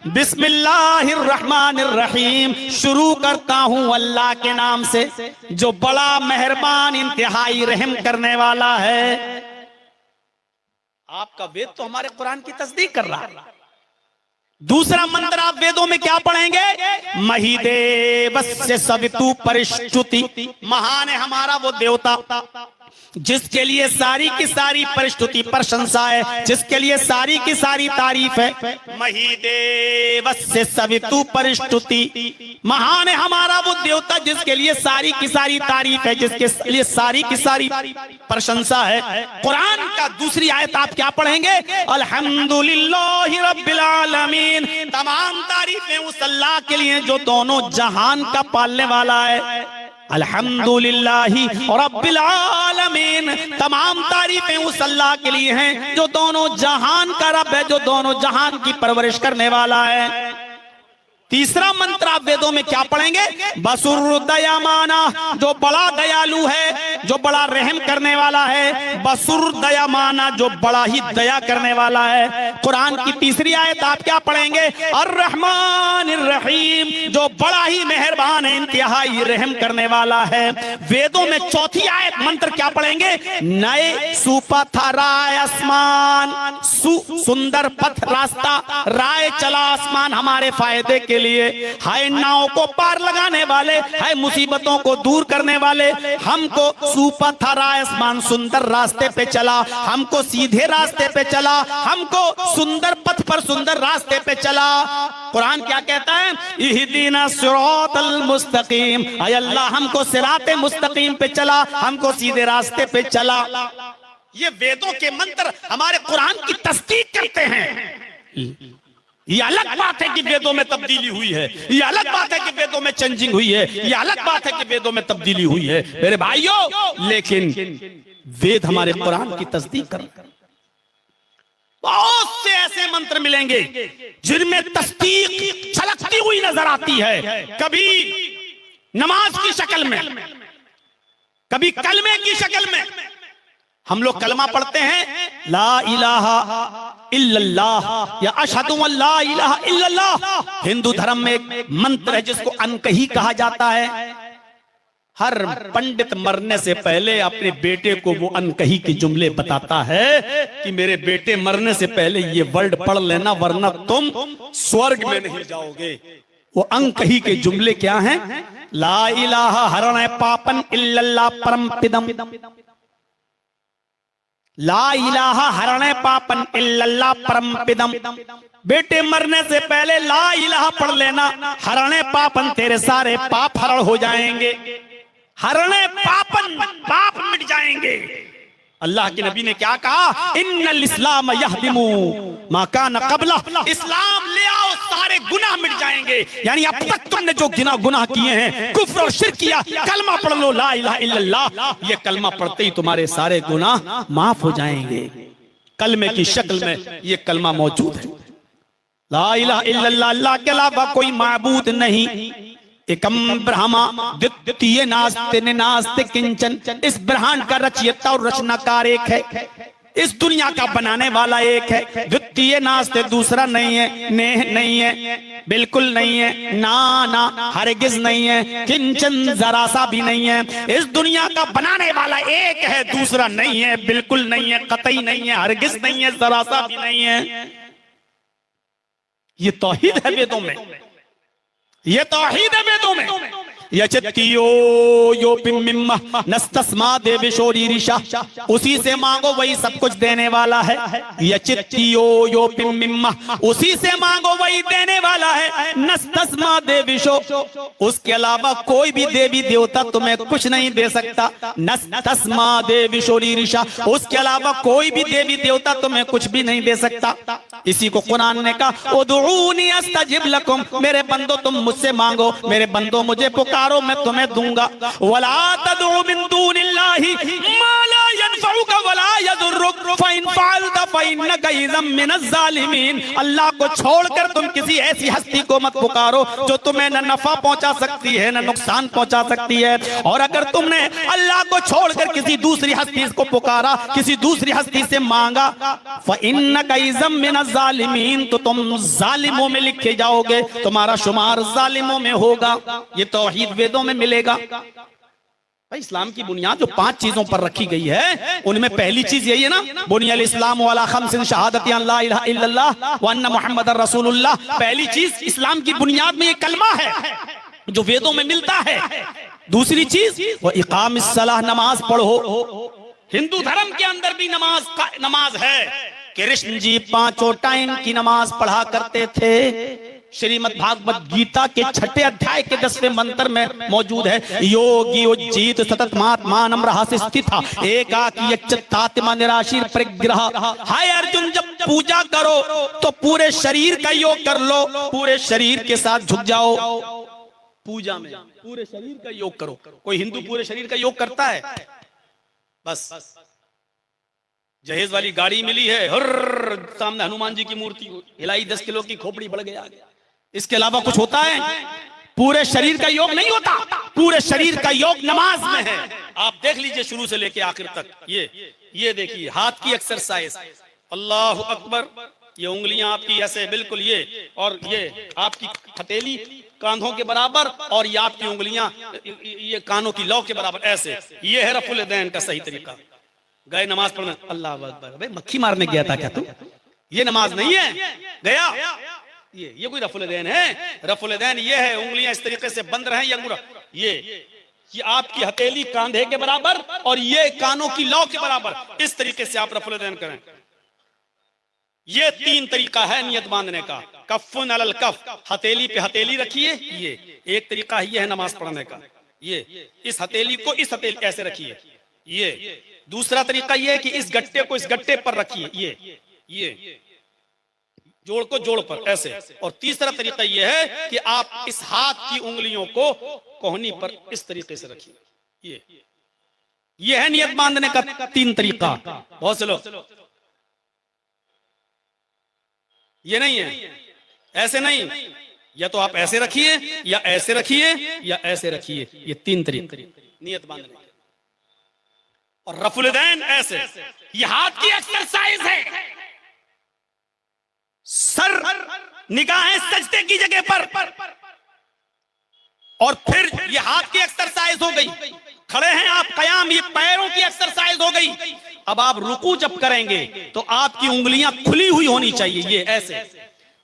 Speaker 1: बिस्मिल्लाहिर्रहमानिर्रहीम, शुरू करता हूं अल्लाह के नाम से जो बड़ा मेहरबान इंतहाई रहम करने वाला है। आपका वेद तो हमारे कुरान की तस्दीक कर रहा है। दूसरा मंत्र आप वेदों में क्या पढ़ेंगे? महिदेवस्य सवितु परिष्टुति, महान है हमारा वो देवता जिसके लिए सारी की सारी परिस्तुति प्रशंसा है, जिसके लिए सारी की सारी तारीफ है। महिदेवस्य सवितु परिस्तुति, महान है हमारा वो देवता जिसके लिए सारी की सारी तारीफ है, जिसके लिए सारी की सारी प्रशंसा है। कुरान का दूसरी आयत आप क्या पढ़ेंगे? अल्हम्दुलिल्लाहि रब्बिल आलमीन, तमाम तारीफें उस अल्लाह के लिए जो दोनों जहान का पालने वाला है। अल्हम्दुलिल्लाहि रब्बिल आलमीन, तमाम तारीफें उस अल्लाह के लिए हैं जो दोनों जहान का रब है, जो दोनों जहान की परवरिश करने वाला है। तीसरा मंत्र आप वेदों में क्या पढ़ेंगे? बसुर दयामाना, जो बड़ा दयालु है, जो बड़ा रहम करने वाला है। बसुर दयामाना, जो बड़ा ही दया करने वाला है। कुरान की तीसरी आयत आप क्या पढ़ेंगे? अर्रहमानिर रहीम, जो बड़ा ही मेहरबान है, इंतहाई रहम करने वाला है। वेदों में चौथी आयत मंत्र क्या पढ़ेंगे? नए सुपथ राय आसमान, सुंदर पथ रास्ता, राय चला आसमान हमारे फायदे के लिए। हाय नाव को पार लगाने वाले, हाय मुसीबतों को दूर करने वाले, हमको सुपथ राय आसमान, सुंदर रास्ते पे चला, हमको सीधे रास्ते पे चला, हमको सुंदर पथ पर सुंदर रास्ते पे चला। कुरान क्या कहता है? इहदीना सिरातल मुस्तकीम, हाय अल्लाह हमको सिराते मुस्तकीम पे चला, हमको सीधे रास्ते पे चला। ये वेदों के मंत्र हमारे कुरान की तस्दीक करते हैं। ये अलग बात है कि वेदों में तब्दीली हुई है, ये अलग बात है कि वेदों में चेंजिंग हुई है, ये अलग बात है कि वेदों में तब्दीली हुई है मेरे भाइयों, लेकिन वेद हमारे कुरान की तस्दीक कर। बहुत से ऐसे मंत्र मिलेंगे जिनमें तस्दीक छलकती हुई नजर आती है, कभी नमाज की शक्ल में, कभी कलमे की शक्ल में। हम लोग कलमा पढ़ते हैं, ला इलाहा इल्लल्लाह या अशहदु अल्ला इलाहा इल्लल्लाह। हिंदू धर्म में एक मंत्र है जिसको अनकही कहा जाता है। हर पंडित मरने से पहले अपने बेटे को वो अनकही के जुमले बताता है कि मेरे बेटे मरने से पहले ये वर्ड पढ़ लेना वरना तुम स्वर्ग में नहीं जाओगे। वो अनकही के जुमले क्या हैं? ला इलाहा हरण पापन इल्लल्लाह परम पिदम, ला इलाहा हरणे पापन इल्लल्लाह परम पिदम। बेटे मरने से पहले ला इलाहा पढ़ लेना, हरणे पापन, तेरे सारे पाप हरण हो जाएंगे। हरणे पापन, पाप मिट जाएंगे। अल्लाह के नबी ने क्या कहा? इन्नल इस्लाम यहदिमु मा कान क़ब्ला, इस्लाम ले आओ सारे गुनाह मिट जाएंगे। यानी अब तक तुमने जो गुनाह किए हैं, कुफ्र और शिर्क किया, कलमा पढ़ लो ला इलाहा इल्लल्लाह, ये कलमा पढ़ते ही तुम्हारे सारे गुनाह माफ हो जाएंगे। कलमे की शक्ल में ये कलमा मौजूद है, ला इलाहा इल्लल्लाह, अल्लाह के अलावा कोई माबूद नहीं। एकम ब्रह्मा द्वितीय नास्ति नास्ति किंचन, इस ब्रह्मांड का रचयिता और रचनाकार एक है, इस दुनिया का बनाने वाला एक है। द्वितीय नास्ति, दूसरा नहीं है, नेह नहीं है, बिल्कुल नहीं है, ना ना हरगिज नहीं है, किंचन जरा सा भी नहीं है। इस दुनिया का बनाने वाला एक है, दूसरा नहीं है, बिल्कुल नहीं है, कतई नहीं है, हरगिज नहीं है, जरा सा भी नहीं है। ये तौहीद है वेदों में, ये तौहीद है वेदों में। यचतियो यो पिम्मिम्मा नस्तस्मा देविशोरीरिशा, उसी से मांगो वही सब कुछ देने वाला है। यचतियो यो पिम्मिम्मा, उसी से मांगो वही देने वाला है। नस्तस्मा देविशो, उसके अलावा कोई भी देवी देवता तुम्हें कुछ नहीं दे सकता। नस्तस्मा देविशोरीरिशा, उसके अलावा कोई भी देवी देवता तुम्हें कुछ भी नहीं दे सकता। इसी को कुरान ने कहा, उदऊनी अस्तजिब लकुम, मेरे बंदो तुम मुझसे मांगो, मेरे बंदो मुझे पुकारो, मैं तुम्हें दूंगा। वला तदउ मिन दूनिल्लाहि मा ला यनफउका वला यदुर्रुक, अल्लाह को छोड़कर तुम किसी ऐसी हस्ती को मत पुकारो जो तुम्हें न नफा पहुंचा सकती है न नुकसान पहुंचा सकती है। और अगर तुमने अल्लाह को छोड़कर किसी दूसरी हस्ती को पुकारा, किसी दूसरी हस्ती से मांगा, फ़इन्नका इज़म मिनज़्ज़ालिमीन, तो तुम जालिमों में लिखे जाओगे, तुम्हारा शुमार जालिमों में होगा। ये तौहीद वेदों में मिलेगा। भाई इस्लाम की बुनियाद जो 5 चीजों पर रखी गई है, उनमें पहली चीज यही है ना, बुनियल इस्लाम अला खम्सिन शहादती अन ला इलाहा इल्लल्लाह व अन्ना मुहम्मदर रसूलुल्लाह। पहली चीज इस्लाम की बुनियाद में ये कलमा है जो वेदों में मिलता है। दूसरी चीज वो इकामिस सलाह, नमाज पढ़ो। हिंदू धर्म के अंदर भी नमाज है। कृष्ण जी 5 टाइम की नमाज पढ़ा करते थे। श्रीमद् भागवत गीता के 6 अध्याय के 10वें मंत्र में मौजूद है, योगी उज्जीत सतत महात्मानम रहस्य स्थिता एकाकी यच्चतात्मा निराशीर परिग्रह। हाय अर्जुन, जब पूजा करो तो पूरे शरीर का योग कर लो, पूरे शरीर के साथ झुक जाओ। पूजा में पूरे शरीर का योग करो। कोई हिंदू पूरे शरीर का योग करता है? बस जहेज वाली गाड़ी मिली है, हर सामने हनुमान जी की मूर्ति हिलाई, 10 किलो की खोपड़ी बढ़ गया। इसके अलावा कुछ होता है? पूरे शरीर का योग नहीं होता। पूरे शरीर का योग नमाज में है। आप देख लीजिए शुरू से लेके आखिर तक। ये देखिए हाथ की एक्सरसाइज, अल्लाह अकबर, ये उंगलियां आपकी ऐसे बिल्कुल ये, और ये आपकी हथेली कांधों के बराबर, और ये आपकी उंगलियां ये कानों की लौ के बराबर ऐसे। ये है रफुल दैन का सही तरीका। गए नमाज पढ़ने, अल्लाह अकबर, भाई मक्खी मारने गया था क्या तू? ये नमाज नहीं है। गया ये कोई रफुल दैन है? रफुल दैन ये है उंगलियां इस तरीके से बंद रहे, अंगूठा ये आपकी हथेली कांधे के बराबर और ये कानों की लौ के बराबर, इस तरीके से आप रफुल दैन करें। ये 3 तरीका है नियत बांधने का। कफ़ुन अलल कफ़, हथेली पे हथेली रखिए, ये एक तरीका ये है नमाज पढ़ने का। ये इस हथेली को इस हथेली ऐसे रखिए। ये दूसरा तरीका ये है कि इस गट्टे को इस गट्टे पर रखिए, ये जोड़ को जोड़ पर ऐसे। और तीसरा तरीका यह है कि आप इस हाथ की उंगलियों को कोहनी पर इस तरीके से रखिए। ये है नियत बांधने का 3 तरीका। बहुत से लोग ये नहीं है, ऐसे नहीं, या तो आप ऐसे रखिए या ऐसे रखिए या ऐसे रखिए। ये 3 तरीके नियत बांधने के। और रफुल दैन ऐसे, ये हाथ की एक्सरसाइज है। सर निगाहें सजदे की जगह पर, और फिर ये हाथ की एक्सरसाइज हो गई। खड़े हैं आप, कयाम, ये पैरों की एक्सरसाइज हो गई। अब आप रुकू जब करेंगे तो आपकी उंगलियां खुली हुई होनी चाहिए, ये ऐसे,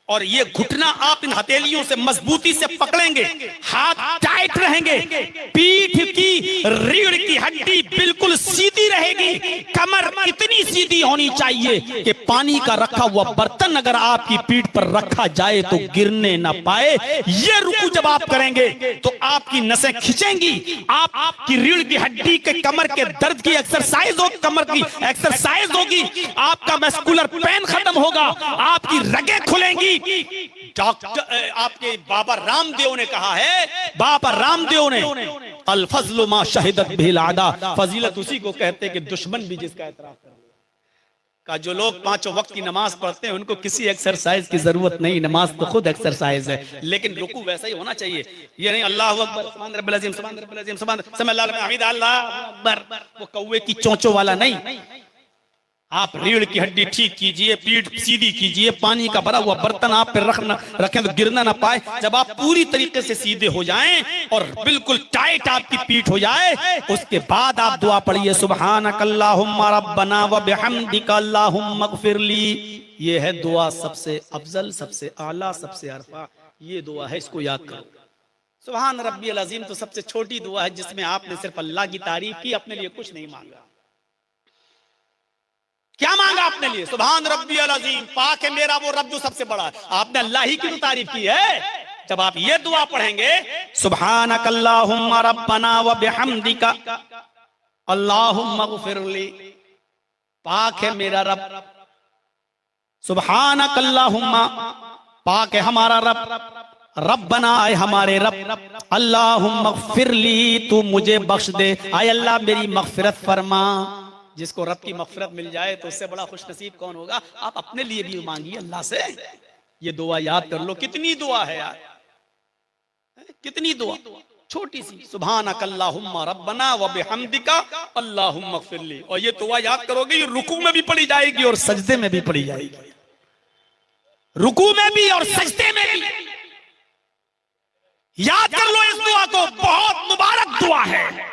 Speaker 1: और ये घुटना आप इन हथेलियों से मजबूती से पकड़ेंगे, हाथ टाइट रहेंगे, पीठ की रीढ़ की हड्डी बिल्कुल सीधी रहेगी, कमर इतनी सीधी होनी चाहिए कि पानी का रखा हुआ बर्तन अगर आपकी पीठ पर रखा जाए तो गिरने ना पाए। ये रुकू जब आप करेंगे तो आपकी नसें खिंचेंगी, आपकी रीढ़ की हड्डी के कमर के दर्द की एक्सरसाइज होगी, कमर की एक्सरसाइज होगी, आपका मस्कुलर पेन खत्म होगा, आपकी रगें खुलेंगी। डॉक्टर आपके बाबा रामदेव ने कहा है, बाबा रामदेव ने, अल फज़्लु मा शहिदत बिहिल आदा, फजीलत उसी को कहते हैं कि दुश्मन भी जिसका एतराफ करे। का जो लोग 5 वक्त की नमाज पढ़ते हैं उनको किसी एक्सरसाइज की जरूरत नहीं, नमाज तो खुद एक्सरसाइज है। लेकिन रुकू वैसा ही होना चाहिए, ये नहीं अल्लाहु अकबर सुभान रब्बिल अज़ीम सुभान रब्बिल अज़ीम सुभान सल्लल्लाहु अलैहि हमीद अल्लाह अकबर, वो कौवे की चोंचों वाला नहीं। आप रीढ़ की हड्डी ठीक कीजिए, पीठ सीधी कीजिए, पानी का भरा हुआ बर्तन आप पे रखें तो गिरना ना पाए। जब आप पूरी तरीके से सीधे हो जाएं और बिल्कुल टाइट आपकी पीठ हो जाए, उसके बाद आप दुआ पढ़िए, सुब्हानकल्लाहुम्मा रब्बना व बिहम्दिका अल्लाहुम्मा इग़फिरली। ये है दुआ सबसे अफजल, सबसे आला, सबसे अरफा। ये दुआ है, इसको याद करो। सुभान रब्बियल अज़ीम तो सबसे छोटी दुआ है जिसमें आपने सिर्फ अल्लाह की तारीफ की, अपने लिए कुछ नहीं मांगा। क्या मांगा अपने लिए? सुभान रब्बियल अज़ीम, पाक है मेरा वो रब जो सबसे बड़ा है। आपने अल्लाह ही की तो तारीफ की है। जब आप ये दुआ पढ़ेंगे, सुब्हानकल्लाहुम्मा रब्बना व बिहम्दिका अल्लाहुम्मा इग़फिरली, पाक है मेरा रब, सुब्हानकल्लाहुम्मा, पाक है हमारा रब, रब्बना आए हमारे रब, अल्लाहुम्मा इग़फिरली, तू मुझे बख्श दे, आए अल्लाह मेरी मग़फ़िरत फरमा। जिसको रब की मग़फ़िरत मिल जाए तो उससे बड़ा खुशनसीब कौन होगा। आप अपने लिए भी मांगिए अल्लाह से, ये दुआ याद कर लो। कितनी दुआ है यार, कितनी दुआ छोटी सी, सुभानक अल्लाहुम्मा रब्बना व बिहम्दिका अल्लाहुम्मा ग़फ़िरली। और ये दुआ याद करोगे, ये रुकू में भी पढ़ी जाएगी और सजदे में भी पढ़ी जाएगी, रुकू में भी और सजदे में भी। याद कर लो इस दुआ को, बहुत मुबारक दुआ है,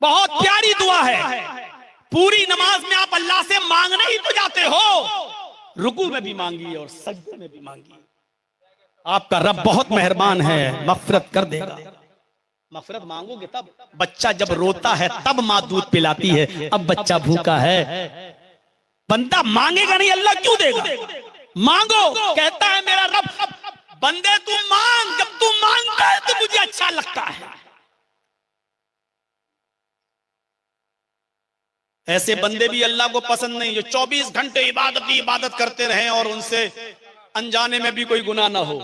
Speaker 1: बहुत प्यारी दुआ है। पूरी नमाज में आप अल्लाह से मांगने ही तो जाते हो, रुकू में भी मांगिए और सजदे में भी मांगिए। आपका रब बहुत मेहरबान है, मग़फ़िरत कर देगा। मग़फ़िरत मांगोगे तब, बच्चा जब रोता है तब माँ दूध पिलाती है, अब बच्चा भूखा है। बंदा मांगेगा नहीं, अल्लाह क्यों देगा। मांगो, कहता है मेरा रब, बंदे तू मांग, जब तू मांगता है तो मुझे अच्छा लगता है। ऐसे बंदे भी अल्लाह को पसंद नहीं जो 24 घंटे इबादत करते रहें और उनसे अनजाने में भी कोई गुनाह ना हो।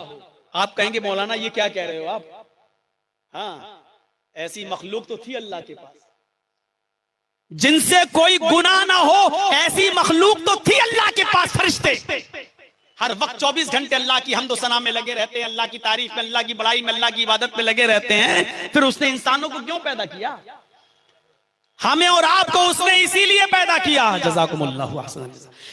Speaker 1: आप कहेंगे मौलाना ये क्या कह रहे हो आप। हाँ, ऐसी मखलूक तो थी अल्लाह के पास जिनसे कोई गुनाह ना हो, ऐसी मखलूक तो थी अल्लाह के पास, फरिश्ते। हर वक्त 24 घंटे अल्लाह की हम्द व सना में लगे रहते हैं, अल्लाह की तारीफ में, अल्लाह की बड़ाई में, अल्लाह की इबादत में लगे रहते हैं। फिर उसने इंसानों को क्यों पैदा किया, हमें और आपको उसने इसीलिए पैदा किया, जज़ाकुमुल्लाहु अहसन,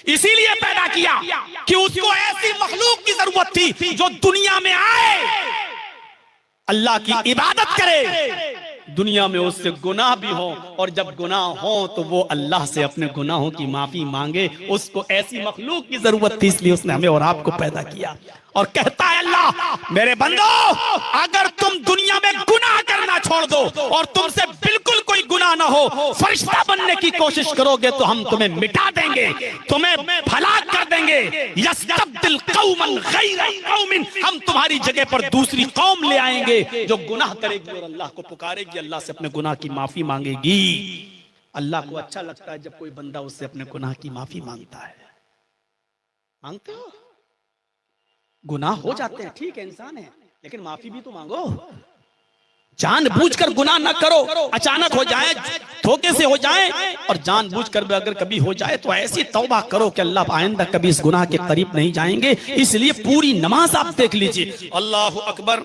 Speaker 1: इसीलिए पैदा किया कि उसको ऐसी मखलूक की जरूरत थी जो दुनिया में आए, अल्लाह की इबादत करे, दुनिया में उससे गुनाह भी हो, और जब गुनाह हो तो वो अल्लाह से अपने गुनाहों की माफी मांगे। उसको ऐसी मखलूक की जरूरत थी, इसलिए उसने हमें और आपको पैदा किया। और कहता है अल्लाह, मेरे बंदो, अगर तुम दुनिया में गुनाह करना छोड़ दो और तुमसे बिल्कुल कोई गुनाह ना हो, फरिश्ता बनने की कोशिश करोगे तो हम तुम्हें मिटा देंगे, तुम्हें हलाक कर देंगे। यस्तब्दिल कौमन गैरा कौमिन, हम तुम्हारी जगह पर दूसरी कौम ले आएंगे जो गुनाह करेगी और अल्लाह को पुकारेगी, अल्लाह से अपने गुनाह की माफी मांगेगी। अल्लाह को अच्छा लगता है जब कोई बंदा उससे अपने गुनाह की माफी मांगता है। मांगते हो, गुनाह हो जाते हैं, ठीक है, इंसान है, लेकिन माफी भी तो मांगो। जानबूझकर गुनाह न करो, अचानक हो जाए, धोखे से हो जाए, और जानबूझकर भी अगर कभी हो जाए तो ऐसी तौबा करो कि अल्लाह आइंदा कभी इस गुनाह के करीब नहीं जाएंगे। इसलिए पूरी नमाज आप देख लीजिए, अल्लाहु अकबर,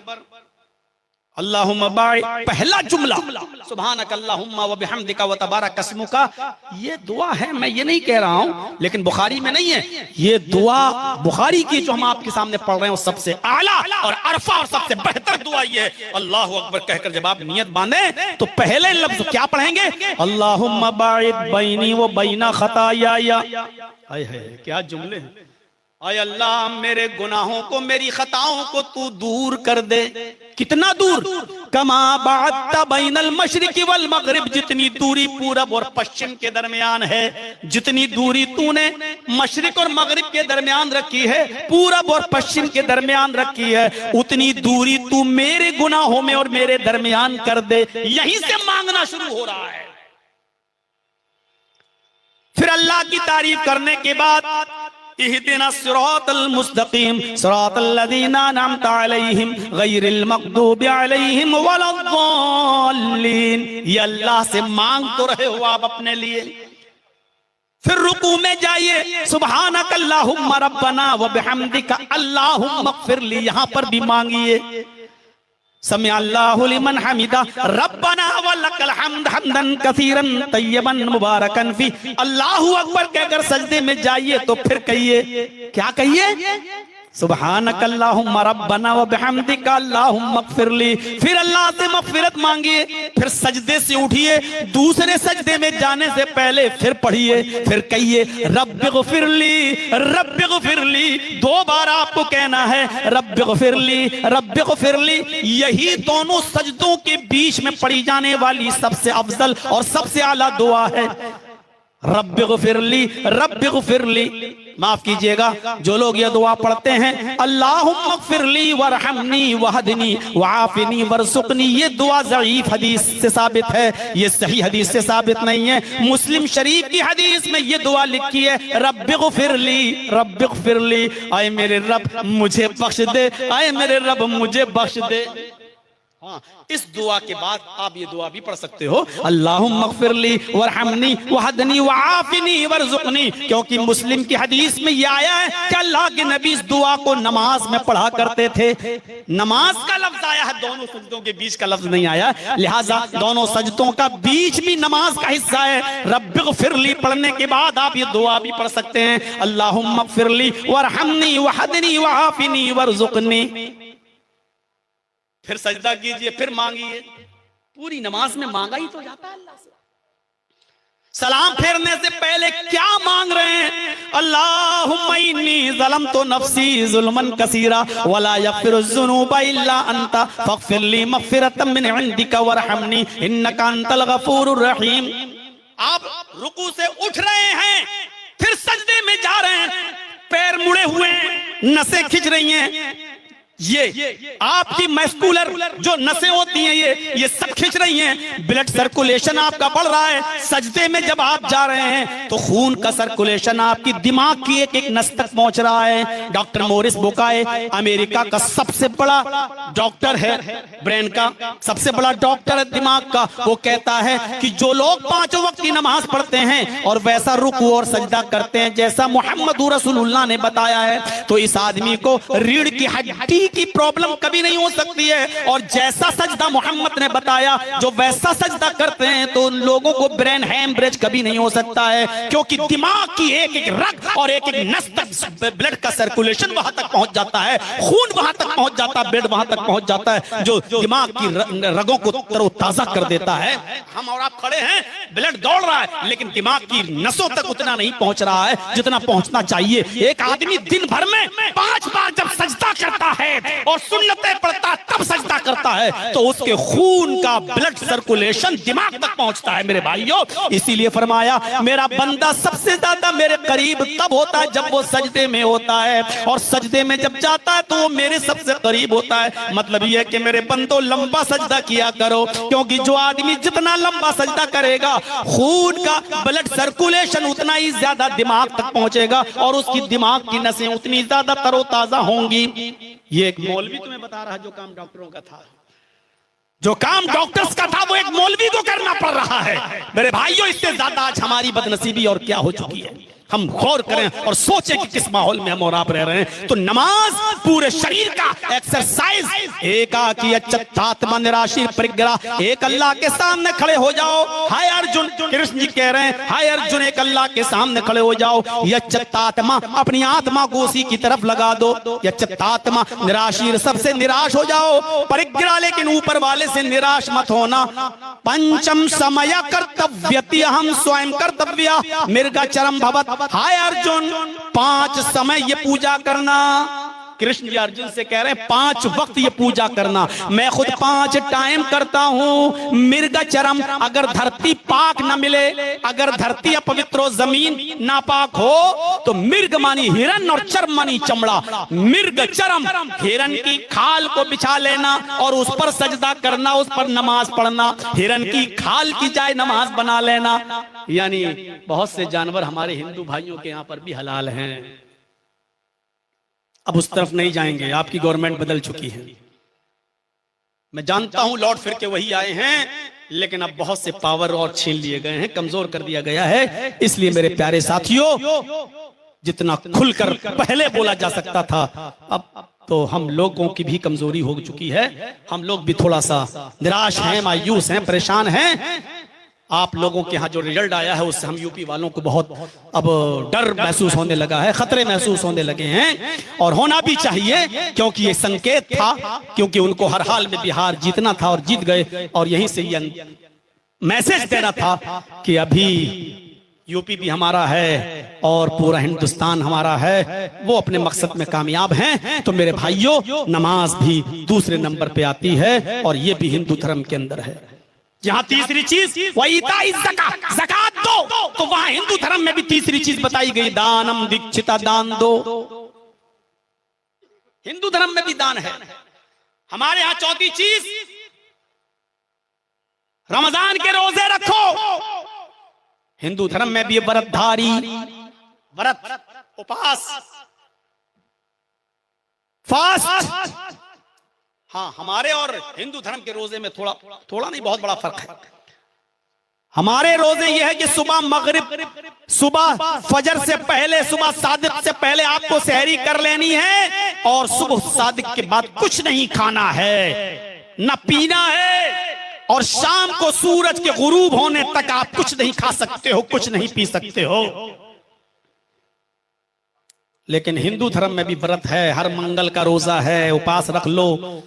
Speaker 1: अल्लाहुम्मा बारिक, पहला जुमला सुभानक अल्लाहुम्मा व बिहम्दिका व तबारक अस्मुका, ये दुआ है, मैं ये नहीं कह रहा हूं, लेकिन बुखारी में नहीं है ये दुआ। बुखारी की जो हम आपके सामने पढ़ रहे हैं वो सबसे आला और अरफा और सबसे बेहतर दुआ ये है। अल्लाहु अकबर कहकर जब आप नियत बांधे तो पहले लफ्ज क्या पढ़ेंगे, अल्लाहुम्मा बारिक बैनी व बैना खताया। हाय हाय, क्या जुमले हैं। आय अल्लाह, मेरे गुनाहों को, मेरी खताओं को तू दूर कर दे। कितना दूर, कमा बाअत्ता बैनल मशरिक़ि वल मग़रिब, जितनी दूरी पूरब और पश्चिम के दरमियान है, जितनी दूरी तूने मशरिक और मगरिब के दरमियान रखी है, पूरब और पश्चिम के दरमियान रखी है, उतनी दूरी तू मेरे गुनाहों में और मेरे दरमियान कर दे। यहीं से मांगना शुरू हो रहा है। फिर अल्लाह की तारीफ करने के बाद इहदिना सिरातल मुस्तकीम सिरातल लज़ीना अनअमता अलैहिम गैरिल मग़दूबि अलैहिम वलद्दाल्लीन। ये अल्लाह से मांग तो रहे हो आप अपने लिए। फिर रुकू में जाइए, सुब्हानक अल्लाहुम्मा रब्बना व बिहम्दिका अल्लाहुम्मा ग़फ़िरली, यहां पर भी मांगिए। समी अल्लाहु लिमन हमिदा रब्बना व लकल हम्द हम्दन कसीरन तय्यबन मुबारकन फी। अल्लाहु अकबर कहकर सजदे में जाइए तो फिर कहिए, क्या कहिए, सुब्हानक अल्लाहुम्मा रब्बना व बिहम्दिका अल्लाहुम्मा ग़फ़िरली। फिर अल्लाह से मग़फ़िरत मांगिए। फिर सजदे से उठिए, दूसरे सजदे में जाने से पहले फिर पढ़िए, फिर कहिए रब्बि ग़फ़िरली रब्बि ग़फ़िरली। 2 बार आपको कहना है रब्बि ग़फ़िरली रब्बि ग़फ़िरली। यही दोनों सजदों के बीच में पढ़ी जाने वाली सबसे अफजल और सबसे आला दुआ है, रब्बि ग़फ़िरली रब्बि ग़फ़िरली। माफ कीजिएगा, जो लोग ये दुआ पढ़ते हैं अल्लाहुम्मा ग़फ़िरली वरहमनी वहदनी वआफ़िनी वरज़ुक़नी, ये दुआ ज़ईफ़ हदीस से साबित है, ये सही हदीस से साबित नहीं है। मुस्लिम शरीफ की हदीस में ये दुआ लिखी है, रब्बि ग़फ़िरली रब्बि ग़फ़िरली। आए मेरे रब मुझे बख्श दे, आए मेरे रब मुझे बख्श दे। हाँ, इस दुआ के बाद आप ये दुआ भी पढ़ सकते हो, अल्लाहुम्मा मग़फ़िरली वरहमनी वहदनी वआफ़िनी वर्ज़ुक़नी, क्योंकि मुस्लिम की हदीस में ये आया है कि अल्लाह के नबी इस दुआ को नमाज में पढ़ा करते थे। नमाज का लफ्ज आया है, दोनों सजदों के बीच का लफ्ज नहीं आया, लिहाजा दोनों सजदों का बीच भी नमाज का हिस्सा है। रब्बिग़फ़िरली पढ़ने के बाद आप ये दुआ भी पढ़ सकते हैं, अल्लाहुम्मा मग़फ़िरली वरहमनी वहदनी वआफ़िनी वर्ज़ुक़नी। फिर सजदा कीजिए, फिर मांगिए, पूरी नमाज में मांगा ही तो जाता है अल्लाह से। सलाम फेरने से पहले क्या मांग रहे हैं? अल्लाहुम्मा इन्नी ज़लमतु नफ्सी ज़ुल्मन कसीरा वला यग़फ़िरुज़्ज़ुनूबा इल्ला अंता फ़ग़फ़िरली मग़फ़िरतम मिन इंदिका वरहमनी इन्नका अंतल गफ़ूरुर रहीम। आप रुकू से उठ रहे हैं, फिर सजदे में जा रहे हैं, पैर मुड़े हुए हैं, नसें खिंच रही हैं, ये आपकी मस्कुलर जो नसें होती हैं ये सब खिंच रही हैं, ब्लड सर्कुलेशन आपका बढ़ रहा है। सजदे में जब आप जा रहे हैं तो खून का सर्कुलेशन आपकी दिमाग की एक एक नस तक पहुंच रहा है। डॉक्टर मोरिस बुकाय अमेरिका का सबसे बड़ा डॉक्टर है, ब्रेन का सबसे बड़ा डॉक्टर है दिमाग का, वो कहता है कि जो लोग 5 वक्त की नमाज पढ़ते हैं और वैसा रुकू और सजदा करते हैं जैसा मुहम्मद रसूलुल्लाह ने बताया है, तो इस आदमी को रीढ़ की हड्डी की प्रॉब्लम कभी नहीं हो सकती है। और जैसा सजदा मोहम्मद ने बताया, जो वैसा सजदा करते हैं तो उन लोगों को ब्रेन हैमरेज कभी नहीं हो सकता है, क्योंकि दिमाग की एक एक रग और एक एक नस तक ब्लड का सर्कुलेशन वहां तक पहुंच जाता है, खून वहां तक पहुंच जाता है, ब्लड वहां तक पहुंच जाता है, जो दिमाग की रगों को तरोताजा कर देता है। हम और आप खड़े हैं, ब्लड दौड़ रहा है, लेकिन दिमाग की नसों तक उतना नहीं पहुंच रहा है जितना पहुंचना चाहिए। एक आदमी दिन भर में 5 बार जब सजदा करता है और सुन्नतें पढ़ता तब सजदा करता है, तो उसके खून का ब्लड सर्कुलेशन दिमाग तक पहुंचता है मेरे भाइयों। इसीलिए फरमाया मेरा बंदा सबसे ज्यादा मेरे करीब तब होता है जब वो सजदे में होता है, और सजदे में जब जाता है तो वो मेरे सबसे करीब होता है। मतलब ये कि मेरे बंदो लंबा सजदा किया करो, क्योंकि जो आदमी जितना लंबा सजदा करेगा खून का ब्लड सर्कुलेशन उतना ही ज्यादा दिमाग तक पहुंचेगा और उसकी दिमाग की नसें उतनी ज्यादा तरोताजा होंगी। ये एक मौलवी तुम्हें बता रहा है, जो काम डॉक्टरों का था, जो काम डॉक्टर्स का था, वो एक मौलवी को करना पड़ रहा है। मेरे भाइयों, इससे ज्यादा आज हमारी बदनसीबी और क्या हो चुकी है। हम गौर करें और सोचें कि किस माहौल में हम और आप रह रहे हैं। तो नमाज पूरे शरीर का एक्सरसाइज, एकाकी निराशीर परिग्रह, एक अल्लाह के सामने खड़े हो जाओ। हाय अर्जुन, कृष्ण जी कह रहे हैं, हाय अर्जुन एक अल्लाह के सामने खड़े हो जाओ। यच्चतात्मा, अपनी आत्मा को उसी की तरफ लगा दो। यच्चतात्मा निराशीर, सबसे निराश हो जाओ। परिग्रह, लेकिन ऊपर वाले से निराश मत होना। पंचम समय कर्तव्यति, हम स्वयं कर्तव्य मृगचरम भवत। हाय अर्जुन, 5 समय ये पूजा करना। कृष्ण जी अर्जुन से कह रहे हैं 5 वक्त ये पूजा करना। मैं खुद 5 टाइम करता हूं। मृगचरम, अगर धरती पाक न मिले, अगर धरती अपवित्र हो, जमीन नापाक हो, तो मृग मानी हिरन और चर्म मानी चमड़ा। मृगचरम, हिरन की खाल को बिछा लेना और उस पर सजदा करना, उस पर नमाज पढ़ना। हिरन की खाल की जाए नमाज बना लेना। यानी बहुत से जानवर हमारे हिंदू भाइयों के यहां पर भी हलाल हैं। अब उस तरफ नहीं जाएंगे, आपकी गवर्नमेंट बदल चुकी है। मैं जानता हूं लौट फिर के वही आए हैं, लेकिन अब बहुत से पावर और छीन लिए गए हैं, कमजोर कर दिया गया है। इसलिए मेरे प्यारे साथियों, जितना खुलकर पहले बोला जा सकता था, अब तो हम लोगों की भी कमजोरी हो चुकी है। हम लोग भी थोड़ा सा निराश हैं, मायूस हैं, परेशान हैं। आप लोगों के यहाँ जो रिजल्ट आया है उससे हम यूपी वालों को बहुत अब डर महसूस होने लगा है, खतरे महसूस होने लगे हैं, और होना भी चाहिए, क्योंकि ये संकेत था, क्योंकि उनको हर हाल में बिहार जीतना था और जीत गए। और यहीं से ये मैसेज देना था कि अभी यूपी भी हमारा है और पूरा हिंदुस्तान हमारा है। वो अपने मकसद में कामयाब हैं। तो मेरे भाइयों, नमाज भी दूसरे नंबर पे आती है, और ये भी हिंदू धर्म के अंदर है। जहां तीसरी चीज ज़कात दो, तो वहां हिंदू धर्म में भी तीसरी चीज बताई गई, दानम दीक्षिता, दान दो। हिंदू धर्म में भी दान है। हमारे यहां चौथी चीज, रमजान के रोजे रखो। हिंदू धर्म में भी व्रतधारी, व्रत, उपवास, फास्ट, हाँ, हमारे और हिंदू धर्म के रोजे में थोड़ा थोड़ा नहीं, बहुत बड़ा फर्क है। हमारे रोजे ये है कि सुबह मगरिब, सुबह फजर से पहले, सुबह सादिक से पहले आपको सहरी कर लेनी है और सुबह सादिक के बाद कुछ नहीं खाना है, न पीना है, और शाम को सूरज के गुरूब होने तक आप कुछ नहीं खा सकते हो, कुछ नहीं पी सकते हो। लेकिन हिंदू धर्म में भी व्रत है, हर मंगल का रोजा है, उपास रख लो।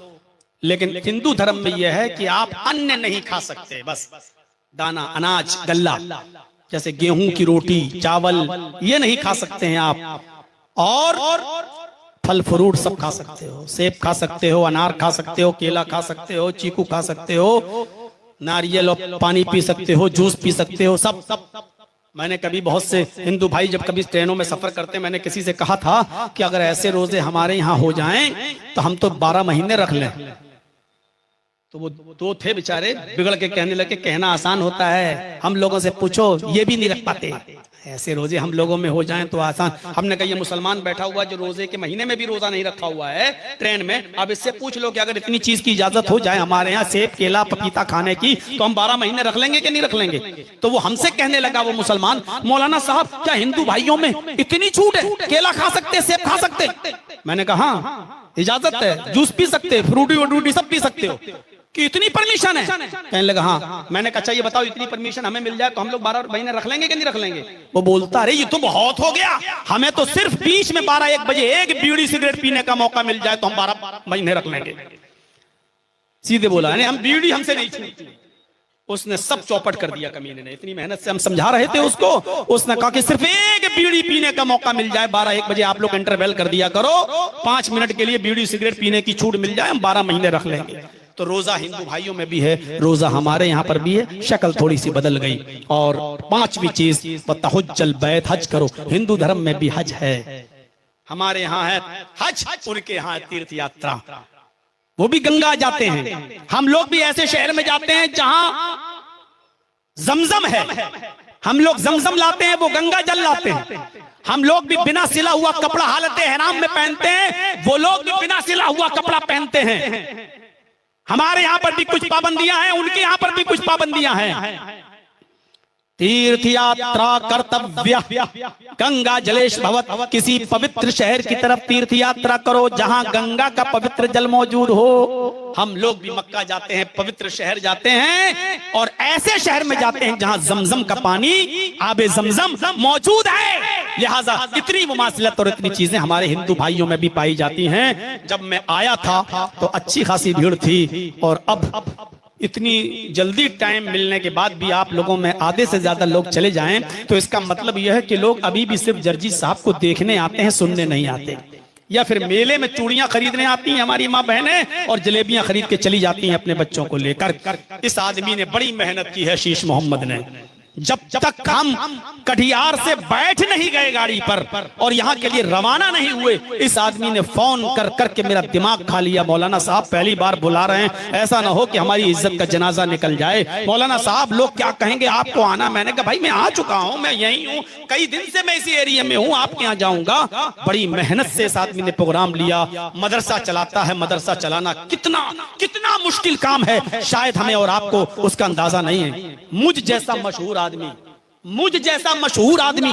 Speaker 1: लेकिन हिंदू धर्म में यह है कि आप अन्न नहीं खा सकते, बस दाना, अनाज, गल्ला, जैसे गेहूं की रोटी, चावल, ये नहीं खा सकते हैं आप। और फल फ्रूट सब खा सकते हो, सेब खा सकते हो, अनार खा सकते हो, केला खा सकते हो, चीकू खा सकते हो, नारियल और पानी पी सकते हो, जूस पी सकते हो, सब सब। मैंने कभी बहुत से हिंदू भाई जब कभी ट्रेनों में सफर करते, मैंने किसी से कहा था कि अगर ऐसे रोजे हमारे यहाँ हो जाएं तो हम तो 12 महीने रख लें। तो वो दो थे बेचारे, बिगड़ के कहने लगे, कहना आसान होता है, हम लोगों से पूछो ये भी नहीं रख पाते। ऐसे रोजे हम लोगों में हो जाएं तो आसान। हमने कहा ये मुसलमान बैठा हुआ जो रोजे के महीने में भी रोजा नहीं रखा हुआ है ट्रेन में, अब इससे पूछ लो कि अगर इतनी चीज की इजाजत हो जाए हमारे यहाँ सेब, केला, पपीता खाने की, तो हम 12 महीने रख लेंगे कि नहीं रख लेंगे। तो वो हमसे कहने लगा, वो मुसलमान, मौलाना साहब क्या हिंदू भाइयों में इतनी छूट है, केला खा सकते, सेब खा सकते? मैंने कहा हाँ इजाजत है, जूस पी सकते, फ्रूटी वरूटी सब पी सकते हो, कि इतनी परमिशन है? कहने लगा हाँ। मैंने कहा ये बताओ इतनी परमिशन हमें मिल जाए तो हम लोग 12 महीने रख लेंगे कि नहीं रख लेंगे? वो बोलता अरे ये तो बहुत हो गया, हमें तो सिर्फ बीच में 12-1 बजे एक बीड़ी सिगरेट पीने का मौका मिल जाए तो हम 12 महीने रख लेंगे। सीधे बोला, हम बीड़ी हमसे नहीं छूटती। उसने सब चौपट कर दिया कमीने ने। इतनी मेहनत से हम समझा रहे थे उसको, उसने कहा कि सिर्फ एक बीड़ी पीने का मौका मिल जाए, 12-1 बजे आप लोग इंटरवल कर दिया करो, 5 मिनट के लिए बीड़ी सिगरेट पीने की छूट मिल जाए, हम 12 महीने रख लेंगे। तो रोजा हिंदू भाइयों में भी है, रोजा हमारे यहाँ पर भी है, शक्ल थोड़ी सी बदल गई। और 5वीं चीज तहुज्जुल बैत, हज करो। हिंदू धर्म में भी हज है, हमारे यहाँ है हज, उनके यहाँ है तीर्थ यात्रा, वो भी गंगा जाते हैं। हम लोग भी ऐसे शहर में जाते हैं जहां जमजम है, हम लोग जमजम लाते हैं, वो गंगा जल लाते हैं। हम लोग भी बिना सिला हुआ कपड़ा हालत हराम में पहनते हैं, वो लोग भी बिना सिला हुआ कपड़ा पहनते हैं। हमारे यहाँ पर भी कुछ पाबंदियां हैं, उनके यहाँ पर भी कुछ पाबंदियां हैं। तीर्थ यात्रा कर्तव्य, गंगा जलेश भवत, किसी पवित्र शहर की तरफ तीर्थ यात्रा करो जहां गंगा का पवित्र जल मौजूद हो। हम लोग भी मक्का जाते हैं, पवित्र शहर जाते हैं, और ऐसे शहर में जाते हैं जहां जमजम का पानी, आबे जमजम मौजूद है। लिहाजा इतनी मुमासिलत और इतनी चीजें हमारे हिंदू भाइयों में भी पाई जाती हैं। जब मैं आया था तो अच्छी खासी भीड़ थी, और अब इतनी जल्दी टाइम मिलने के बाद भी आप लोगों में आधे से ज्यादा लोग चले जाएं, तो इसका मतलब यह है कि लोग अभी भी सिर्फ जर्जी साहब को देखने आते हैं, सुनने नहीं आते। या फिर मेले में चूड़ियां खरीदने आती हैं हमारी माँ बहनें, और जलेबियां खरीद के चली जाती हैं अपने बच्चों को लेकर। इस आदमी ने बड़ी मेहनत की है, शीश मोहम्मद ने। जब तक हम कटिहार से बैठ नहीं गए गाड़ी पर और यहाँ के लिए रवाना नहीं हुए, इस आदमी ने फोन कर करके मेरा दिमाग खा लिया। मौलाना साहब पहली बार बुला रहे हैं, ऐसा ना हो कि हमारी इज्जत का जनाजा निकल जाए। मौलाना साहब लोग क्या कहेंगे, आपको आना? मैंने कहा भाई मैं आ चुका हूँ, मैं यही हूँ, कई दिन से मैं इसी एरिया में हूँ, आपके यहाँ जाऊंगा। बड़ी मेहनत से इस आदमी ने प्रोग्राम लिया। मदरसा चलाता है, मदरसा चलाना कितना कितना मुश्किल काम है, शायद हमें और आपको उसका अंदाजा नहीं है। मुझ जैसा मशहूर आदमी, मुझ जैसा मशहूर आदमी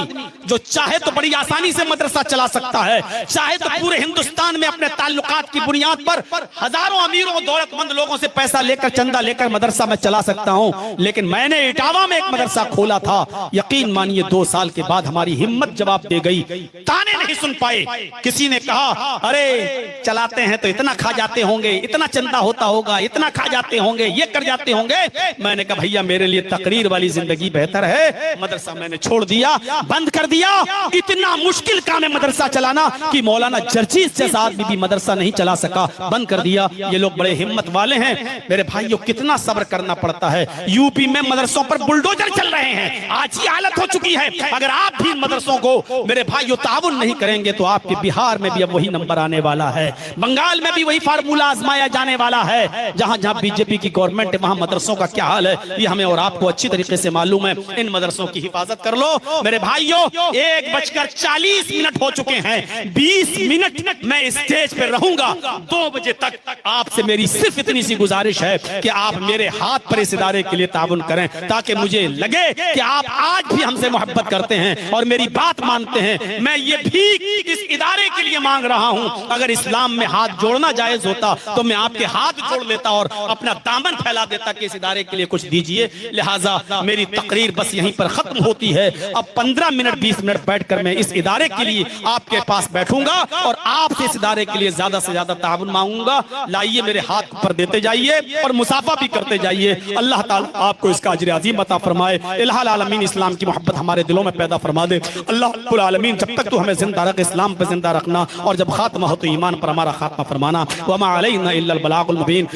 Speaker 1: जो चाहे तो बड़ी आसानी से मदरसा चला सकता है, चाहे तो पूरे हिंदुस्तान में अपने ताल्लुकात की बुनियाद पर हजारों अमीरों दौलतमंद लोगों से पैसा लेकर, चंदा लेकर मदरसा में चला सकता हूं। लेकिन मैंने इटावा में एक मदरसा खोला था, यकीन मानिए 2 साल के बाद हमारी हिम्मत जवाब दे गई। ताने नहीं सुन पाए। किसी ने कहा अरे चलाते हैं तो इतना खा जाते होंगे, इतना चंदा होता होगा, इतना खा जाते होंगे, ये कर जाते होंगे। मैंने कहा भैया मेरे लिए तकरीर वाली जिंदगी बेहतर है। मदरसा मैंने छोड़ दिया, बंद कर दिया। इतना मुश्किल काम है मदरसा चलाना कि मौलाना जर्जीस जैसा आदमी भी मदरसा नहीं चला सका, बंद कर दिया। ये लोग बड़े हिम्मत वाले हैं। मेरे भाइयों कितना सब्र करना पड़ता है। यूपी में मदरसों पर बुलडोजर चल रहे हैं, आज ये हालत हो चुकी है। अगर आप भी मदरसों को मेरे भाइयों ताउन नहीं करेंगे तो आपके बिहार में भी अब वही नंबर आने वाला है, बंगाल में भी वही फार्मूला आजमाया जाने वाला है। जहां जहां बीजेपी की गवर्नमेंट है वहां मदरसों का क्या हाल है ये हमें और आपको अच्छी तरीके से मालूम है। इन मदरसों की हिफाजत कर लो। मेरे भाइयों 1:40 हो चुके हैं, 20 मिनट मैं स्टेज पे रहूंगा। 2 बजे तक आपसे मेरी सिर्फ इतनी सी गुजारिश है कि आप मेरे हाथ पर इस इदारे के लिए ताउन करें, ताकि मुझे लगे कि आप आज भी हमसे मोहब्बत करते हैं और मेरी बात मानते हैं। मैं ये भी इस इदारे के लिए मांग रहा हूं, अगर इस्लाम में हाथ जोड़ना जायज होता तो मैं आपके हाथ जोड़ लेता और अपना दामन फैला देता कि इस इदारे के लिए कुछ दीजिए। लिहाजा मेरी तकरीर बस यहीं पर खत्म होती है। अब 15 मिनट 20 मिनट बैठकर मैं इस इदारे के लिए आपके पास बैठूंगा और आपसे इस इदारे के लिए ज्यादा से ज्यादा ताउन मांगूंगा। लाइए मेरे हाथ पर देते जाइए और मुसाफा भी करते जाइए। अल्लाह ताला आपको इसका अजर अजीम अता फरमाए। इलाहुल आलमीन इस्लाम की मोहब्बत हमारे दिलों में पैदा फरमा दे। अल्लाह रब्बुल आलमीन जब तक तो हमें जिंदा रख, इस्लाम पर जिंदा रखना, और जब खात्मा हो तो ईमान पर हमारा खात्मा फरमाना। वमा अलैना इल्लल बलागुल मुबीन।